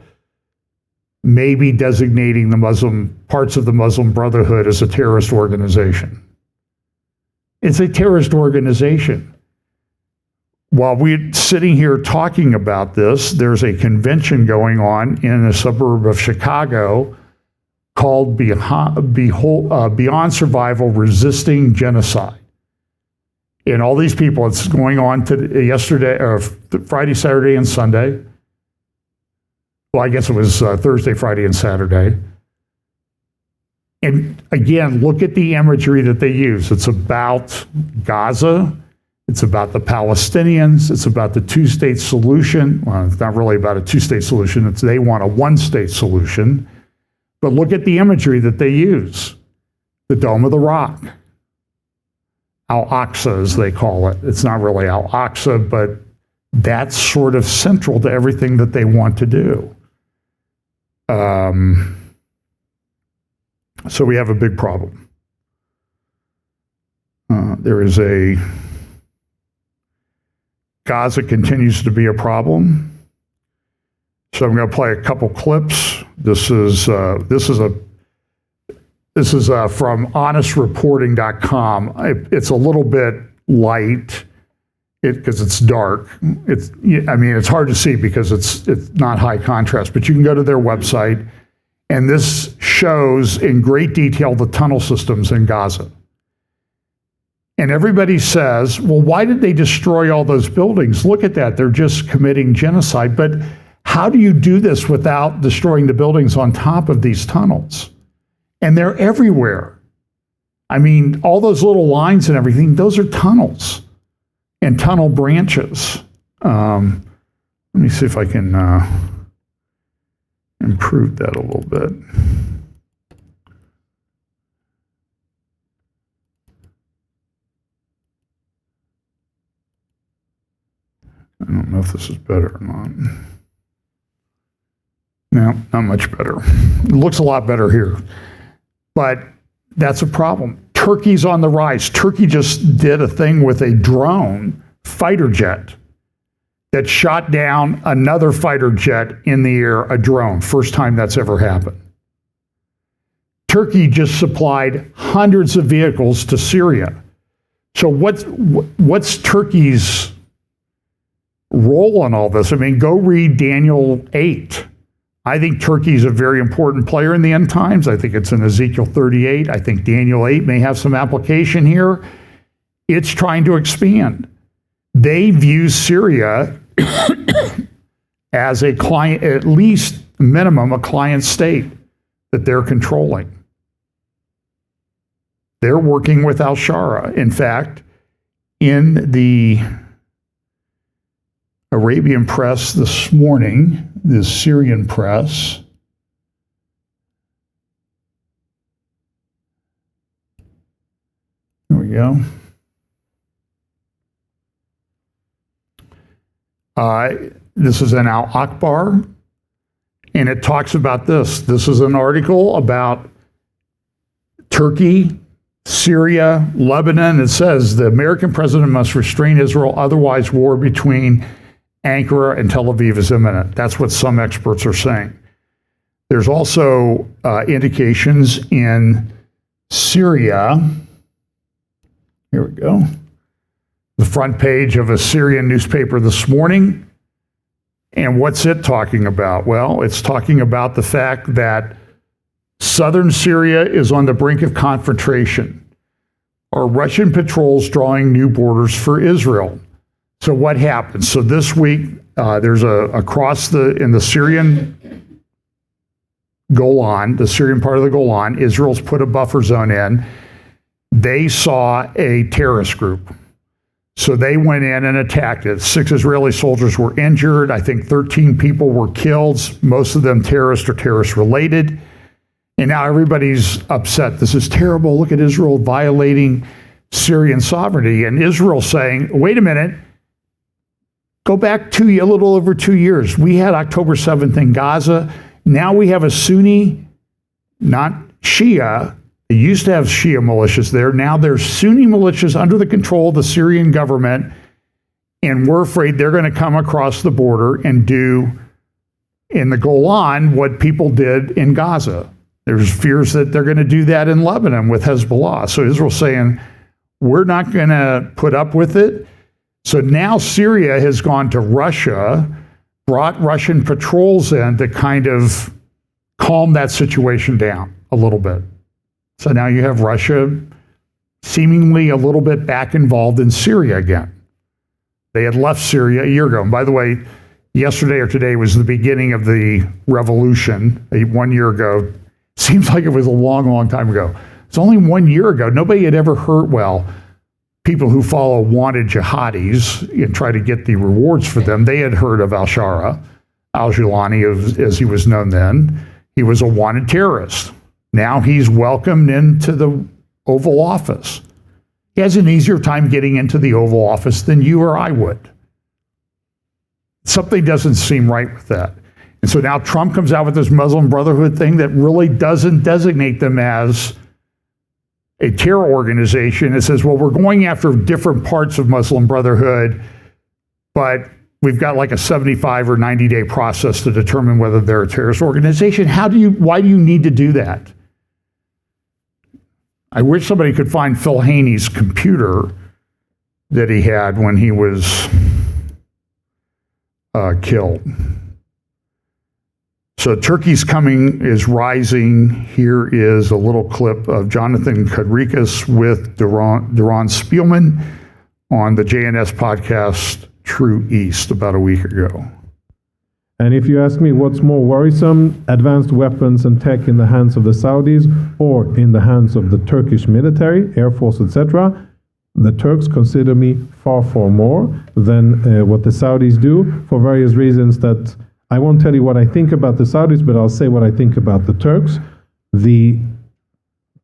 maybe designating the parts of the Muslim Brotherhood as a terrorist organization. It's a terrorist organization. While we're sitting here talking about this, there's a convention going on in a suburb of Chicago called Beyond Survival Resisting Genocide. And all these people, it's going on Friday, Saturday, and Sunday. Well, I guess it was Thursday, Friday, and Saturday. And again, look at the imagery that they use. It's about Gaza. It's about the Palestinians. It's about the two-state solution. Well, it's not really about a two-state solution. They want a one-state solution. But look at the imagery that they use. The Dome of the Rock. Al-Aqsa, as they call it. It's not really Al-Aqsa, but that's sort of central to everything that they want to do. So we have a big problem. Gaza continues to be a problem. So I'm going to play a couple clips. This is from honestreporting.com. It's a little bit light because it's dark. It's hard to see because it's not high contrast, but you can go to their website, and this shows in great detail the tunnel systems in Gaza. And everybody says, well, why did they destroy all those buildings? Look at that. They're just committing genocide. But how do you do this without destroying the buildings on top of these tunnels? And they're everywhere. I mean, all those little lines and everything, those are tunnels and tunnel branches. Let me see if I can improve that a little bit. I don't know if this is better or not. No, not much better. It looks a lot better here. But that's a problem. Turkey's on the rise. Turkey just did a thing with a drone fighter jet that shot down another fighter jet in the air, a drone. First time that's ever happened. Turkey just supplied hundreds of vehicles to Syria. So what's Turkey's role in all this? I mean, go read Daniel 8. I think Turkey's a very important player in the end times. I think it's in Ezekiel 38. I think Daniel 8 may have some application here. It's trying to expand. They view Syria as a client, at least minimum, a client state that they're controlling. They're working with al-Shara. In fact, in the Arabian press this morning, the Syrian press, there we go. This is in Al-Akbar, and it talks about this. This is an article about Turkey, Syria, Lebanon. It says the American president must restrain Israel, otherwise war between Ankara and Tel Aviv is imminent. That's what some experts are saying. There's also indications in Syria. Here we go. The front page of a Syrian newspaper this morning. And what's it talking about? Well, it's talking about the fact that southern Syria is on the brink of confrontation. Are Russian patrols drawing new borders for Israel? So what happens? So this week, there's in the Syrian Golan, the Syrian part of the Golan, Israel's put a buffer zone in. They saw a terrorist group. So they went in and attacked it. 6 Israeli soldiers were injured. I think 13 people were killed, most of them terrorist or terrorist related. And now everybody's upset. This is terrible. Look at Israel violating Syrian sovereignty. And Israel saying, wait a minute, go back a little over 2 years. We had October 7th in Gaza. Now we have a Sunni, not Shia. They used to have Shia militias there. Now there's Sunni militias under the control of the Syrian government, and we're afraid they're going to come across the border and do in the Golan what people did in Gaza. There's fears that they're going to do that in Lebanon with Hezbollah. So Israel's saying, we're not going to put up with it. So now Syria has gone to Russia, brought Russian patrols in to kind of calm that situation down a little bit. So now you have Russia seemingly a little bit back involved in Syria again. They had left Syria a year ago. And by the way, yesterday or today was the beginning of the revolution 1 year ago. Seems like it was a long, long time ago. It's only 1 year ago. Nobody had ever heard, people who follow wanted jihadis and try to get the rewards for them, they had heard of al-Shara, al-Jilani, as he was known then. He was a wanted terrorist. Now he's welcomed into the Oval Office. He has an easier time getting into the Oval Office than you or I would. Something doesn't seem right with that. And so now Trump comes out with this Muslim Brotherhood thing that really doesn't designate them as a terror organization. It says, well, we're going after different parts of Muslim Brotherhood, but we've got like a 75 or 90-day process to determine whether they're a terrorist organization. Why do you need to do that? I wish somebody could find Phil Haney's computer that he had when he was killed. So Turkey's coming is rising. Here is a little clip of Jonathan Kadrikas with Duran Spielman on the JNS podcast True East about a week ago. And if you ask me what's more worrisome, advanced weapons and tech in the hands of the Saudis or in the hands of the Turkish military, Air Force, etc., the Turks consider me far more than what the Saudis do for various reasons that I won't tell you what I think about the Saudis, but I'll say what I think about the Turks. The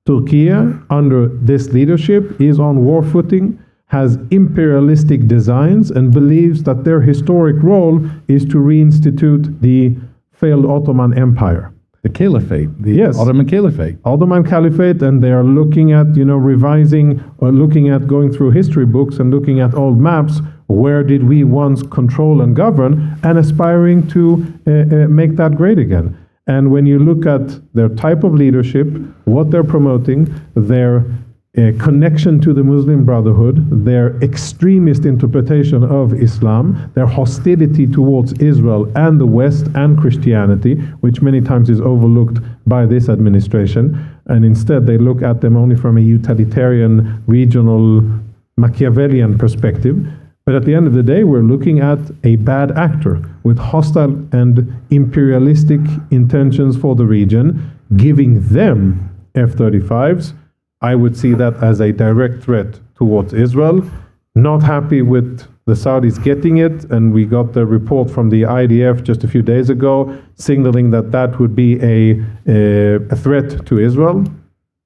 Turkey under this leadership is on war footing, has imperialistic designs, and believes that their historic role is to reinstitute the failed Ottoman Empire. The Caliphate, the Yes. Ottoman Caliphate. Ottoman Caliphate, and they are looking at, revising or looking at going through history books and looking at old maps. Where did we once control and govern, and aspiring to make that great again? And when you look at their type of leadership, what they're promoting, their connection to the Muslim Brotherhood, their extremist interpretation of Islam, their hostility towards Israel and the West and Christianity, which many times is overlooked by this administration, and instead they look at them only from a utilitarian, regional, Machiavellian perspective. But at the end of the day, we're looking at a bad actor with hostile and imperialistic intentions for the region, giving them F-35s. I would see that as a direct threat towards Israel. Not happy with the Saudis getting it, and we got the report from the IDF just a few days ago signaling that that would be a threat to Israel.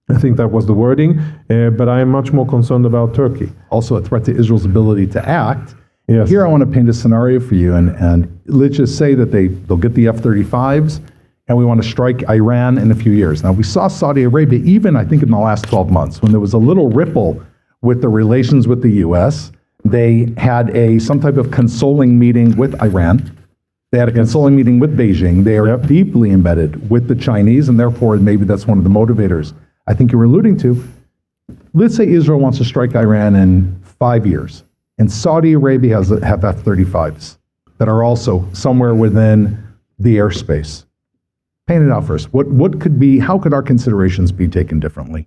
I think that was the wording, but I am much more concerned about Turkey. Also a threat to Israel's ability to act. Yes. Here I want to paint a scenario for you, and let's just say that they'll get the F-35s, and we want to strike Iran in a few years. Now, we saw Saudi Arabia, even I think in the last 12 months, when there was a little ripple with the relations with the U.S., they had some type of consoling meeting with Iran. They had a consoling meeting with Beijing. They are deeply embedded with the Chinese, and therefore maybe that's one of the motivators I think you were alluding to. Let's say Israel wants to strike Iran in 5 years, and Saudi Arabia have F-35s that are also somewhere within the airspace. Paint it out first. How could our considerations be taken differently?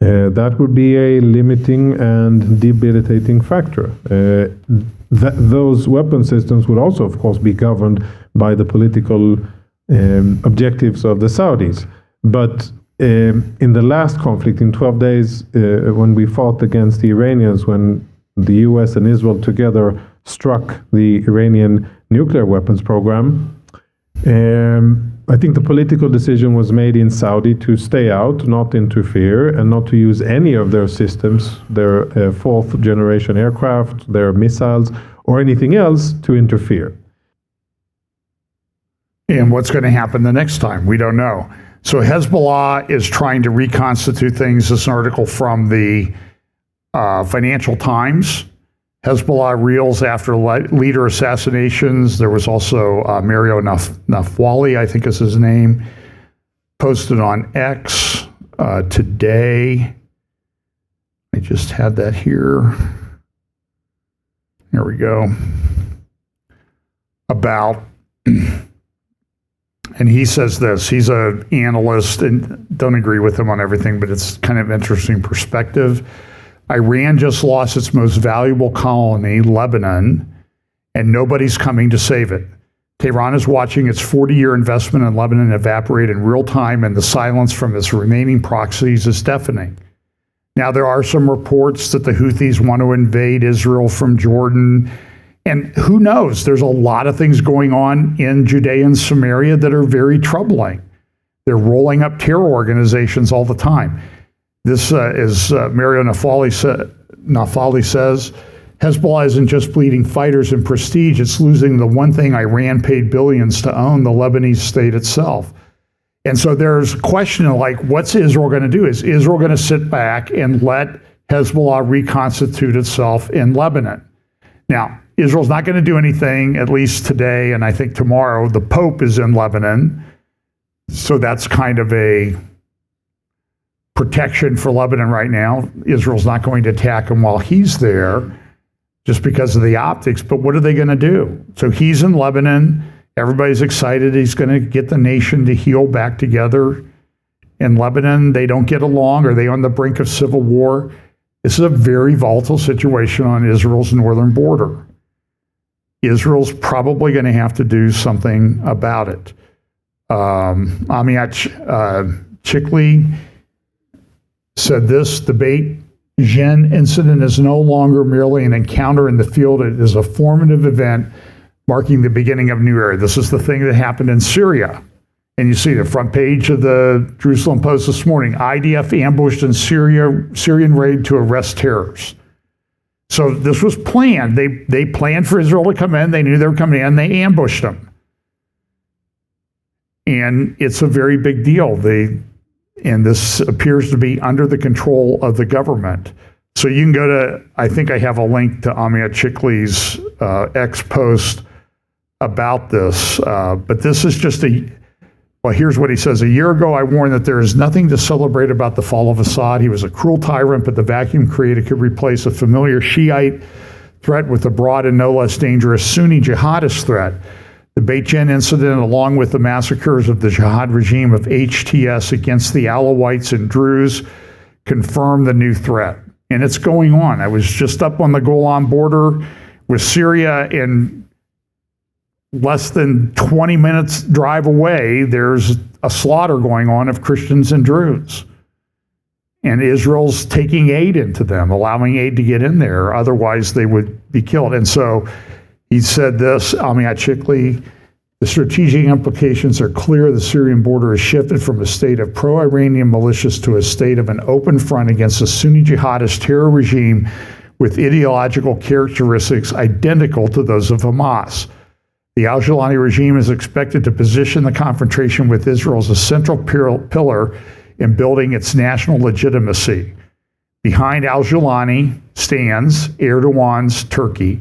That would be a limiting and debilitating factor. Those weapon systems would also, of course, be governed by the political objectives of the Saudis. But in the last conflict, in 12 days, when we fought against the Iranians, when the US and Israel together struck the Iranian nuclear weapons program, I think the political decision was made in Saudi to stay out, not interfere, and not to use any of their systems, their fourth generation aircraft, their missiles, or anything else to interfere. And what's going to happen the next time? We don't know. So Hezbollah is trying to reconstitute things. This is an article from the Financial Times. Hezbollah reels after leader assassinations. There was also Mario Nafwali, I think is his name, posted on X today. I just had that here. Here we go. About, and he says this, he's an analyst, and don't agree with him on everything, but it's kind of interesting perspective. Iran just lost its most valuable colony, Lebanon, and nobody's coming to save it. Tehran is watching its 40-year investment in Lebanon evaporate in real time, and the silence from its remaining proxies is deafening. Now, there are some reports that the Houthis want to invade Israel from Jordan, and who knows? There's a lot of things going on in Judea and Samaria that are very troubling. They're rolling up terror organizations all the time. This is Mario Nafwali says, Hezbollah isn't just bleeding fighters and prestige, it's losing the one thing Iran paid billions to own, the Lebanese state itself. And so there's a question of like, what's Israel going to do? Is Israel going to sit back and let Hezbollah reconstitute itself in Lebanon? Now, Israel's not going to do anything, at least today, and I think tomorrow. The Pope is in Lebanon, so that's kind of a protection for Lebanon right now. Israel's not going to attack him while he's there just because of the optics, but what are they going to do? So he's in Lebanon. Everybody's excited. He's going to get the nation to heal back together. In Lebanon, they don't get along. Are they on the brink of civil war? This is a very volatile situation on Israel's northern border. Israel's probably going to have to do something about it. Amiat Chikli said this, the Beit-Jin incident is no longer merely an encounter in the field. It is a formative event marking the beginning of a new era. This is the thing that happened in Syria. And you see the front page of the Jerusalem Post this morning, IDF ambushed in Syrian raid to arrest terrorists. So this was planned. They planned for Israel to come in. They knew they were coming in. They ambushed them. And it's a very big deal. And this appears to be under the control of the government. So you can go to, I think I have a link to Amiat Chikli's X post about this. But this is just Well, here's what he says. A year ago, I warned that there is nothing to celebrate about the fall of Assad. He was a cruel tyrant, but the vacuum created could replace a familiar Shiite threat with a broad and no less dangerous Sunni jihadist threat. The Beit Jin incident, along with the massacres of the jihad regime of HTS against the Alawites and Druze, confirmed the new threat. And it's going on. I was just up on the Golan border with Syria, and less than 20 minutes drive away, there's a slaughter going on of Christians and Druze. And Israel's taking aid into them, allowing aid to get in there. Otherwise, they would be killed. And so he said this, Amiat Chikli, the strategic implications are clear. The Syrian border has shifted from a state of pro-Iranian militias to a state of an open front against a Sunni jihadist terror regime with ideological characteristics identical to those of Hamas. The al-Jilani regime is expected to position the confrontation with Israel as a central pillar in building its national legitimacy. Behind al-Jilani stands Erdogan's Turkey,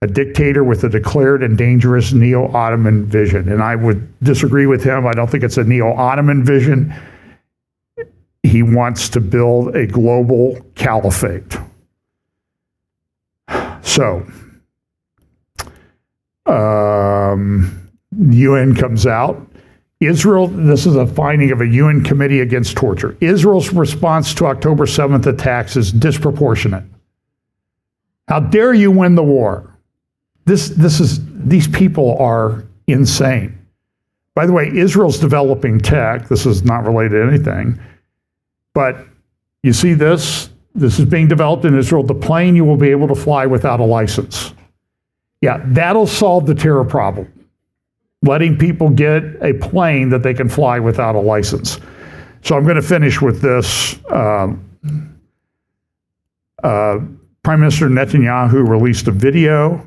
a dictator with a declared and dangerous neo-Ottoman vision. And I would disagree with him. I don't think it's a neo-Ottoman vision. He wants to build a global caliphate. So, UN comes out. Israel, this is a finding of a UN committee against torture. Israel's response to October 7th attacks is disproportionate. How dare you win the war? These people are insane. By the way, Israel's developing tech. This is not related to anything. But you see this? This is being developed in Israel. The plane you will be able to fly without a license. Yeah, that'll solve the terror problem. Letting people get a plane that they can fly without a license. So I'm going to finish with this. Prime Minister Netanyahu released a video.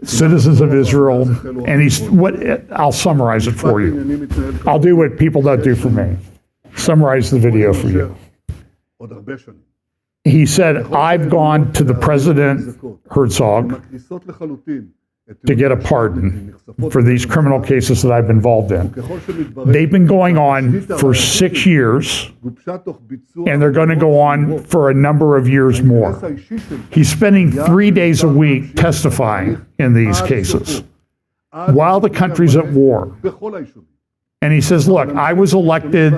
Citizens of Israel, and I'll summarize it for you. I'll do what people don't do for me. Summarize the video for you. He said, I've gone to the President Herzog to get a pardon for these criminal cases that I've been involved in. They've been going on for 6 years, and they're going to go on for a number of years more. He's spending 3 days a week testifying in these cases while the country's at war. And he says, look, I was elected.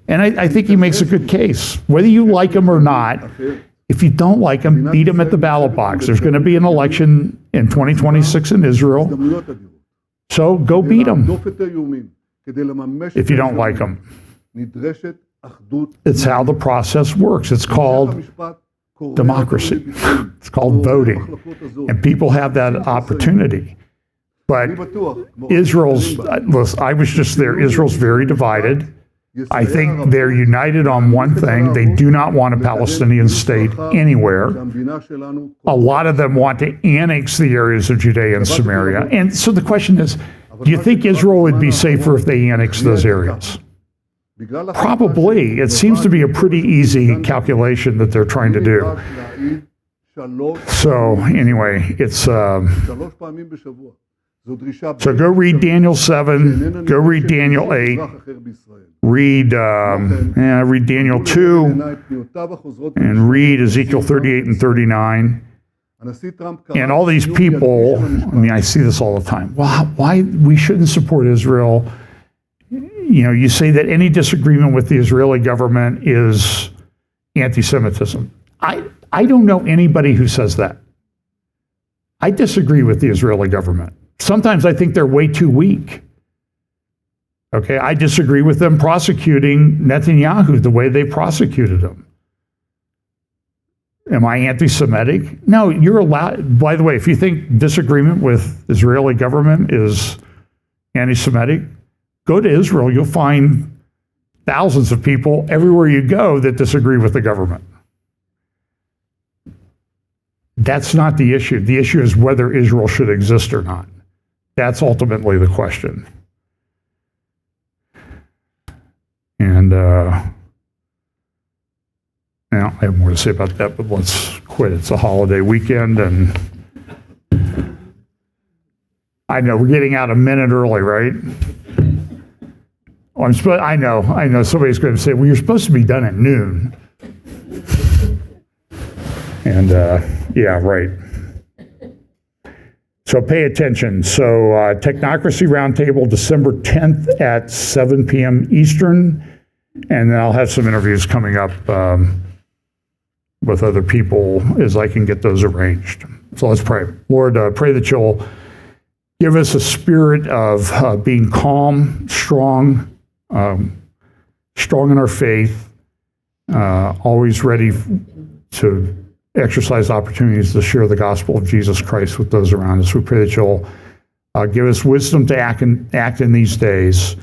And I think he makes a good case. Whether you like him or not, if you don't like him, beat him at the ballot box. There's going to be an election in 2026 in Israel. So go beat him if you don't like him. It's how the process works. It's called democracy. It's called voting. And people have that opportunity. But Israel's, listen, I was just there. Israel's very divided. I think they're united on one thing. They do not want a Palestinian state anywhere. A lot of them want to annex the areas of Judea and Samaria. And so the question is, do you think Israel would be safer if they annexed those areas? Probably. It seems to be a pretty easy calculation that they're trying to do. So anyway, it's... So go read Daniel 7, go read Daniel 8, read Daniel 2, and read Ezekiel 38 and 39. And all these people, I mean, I see this all the time. Well, why we shouldn't support Israel? You know, you say that any disagreement with the Israeli government is anti-Semitism. I don't know anybody who says that. I disagree with the Israeli government. Sometimes I think they're way too weak. Okay, I disagree with them prosecuting Netanyahu the way they prosecuted him. Am I anti-Semitic? No, you're allowed. By the way, if you think disagreement with the Israeli government is anti-Semitic, go to Israel. You'll find thousands of people everywhere you go that disagree with the government. That's not the issue. The issue is whether Israel should exist or not. That's ultimately the question. And now I have more to say about that, but let's quit. It's a holiday weekend, and I know, we're getting out a minute early, right? Oh, I know, somebody's going to say, well, you're supposed to be done at noon. And, yeah, right. So pay attention. So Technocracy Roundtable, December 10th at 7 p.m. Eastern. And then I'll have some interviews coming up with other people as I can get those arranged. So let's pray. Lord, pray that you'll give us a spirit of being calm, strong in our faith, always ready to exercise opportunities to share the gospel of Jesus Christ with those around us. We pray that you'll give us wisdom to act in these days,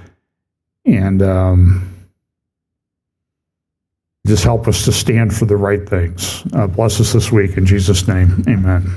and just help us to stand for the right things. Bless us this week in Jesus' name. Amen.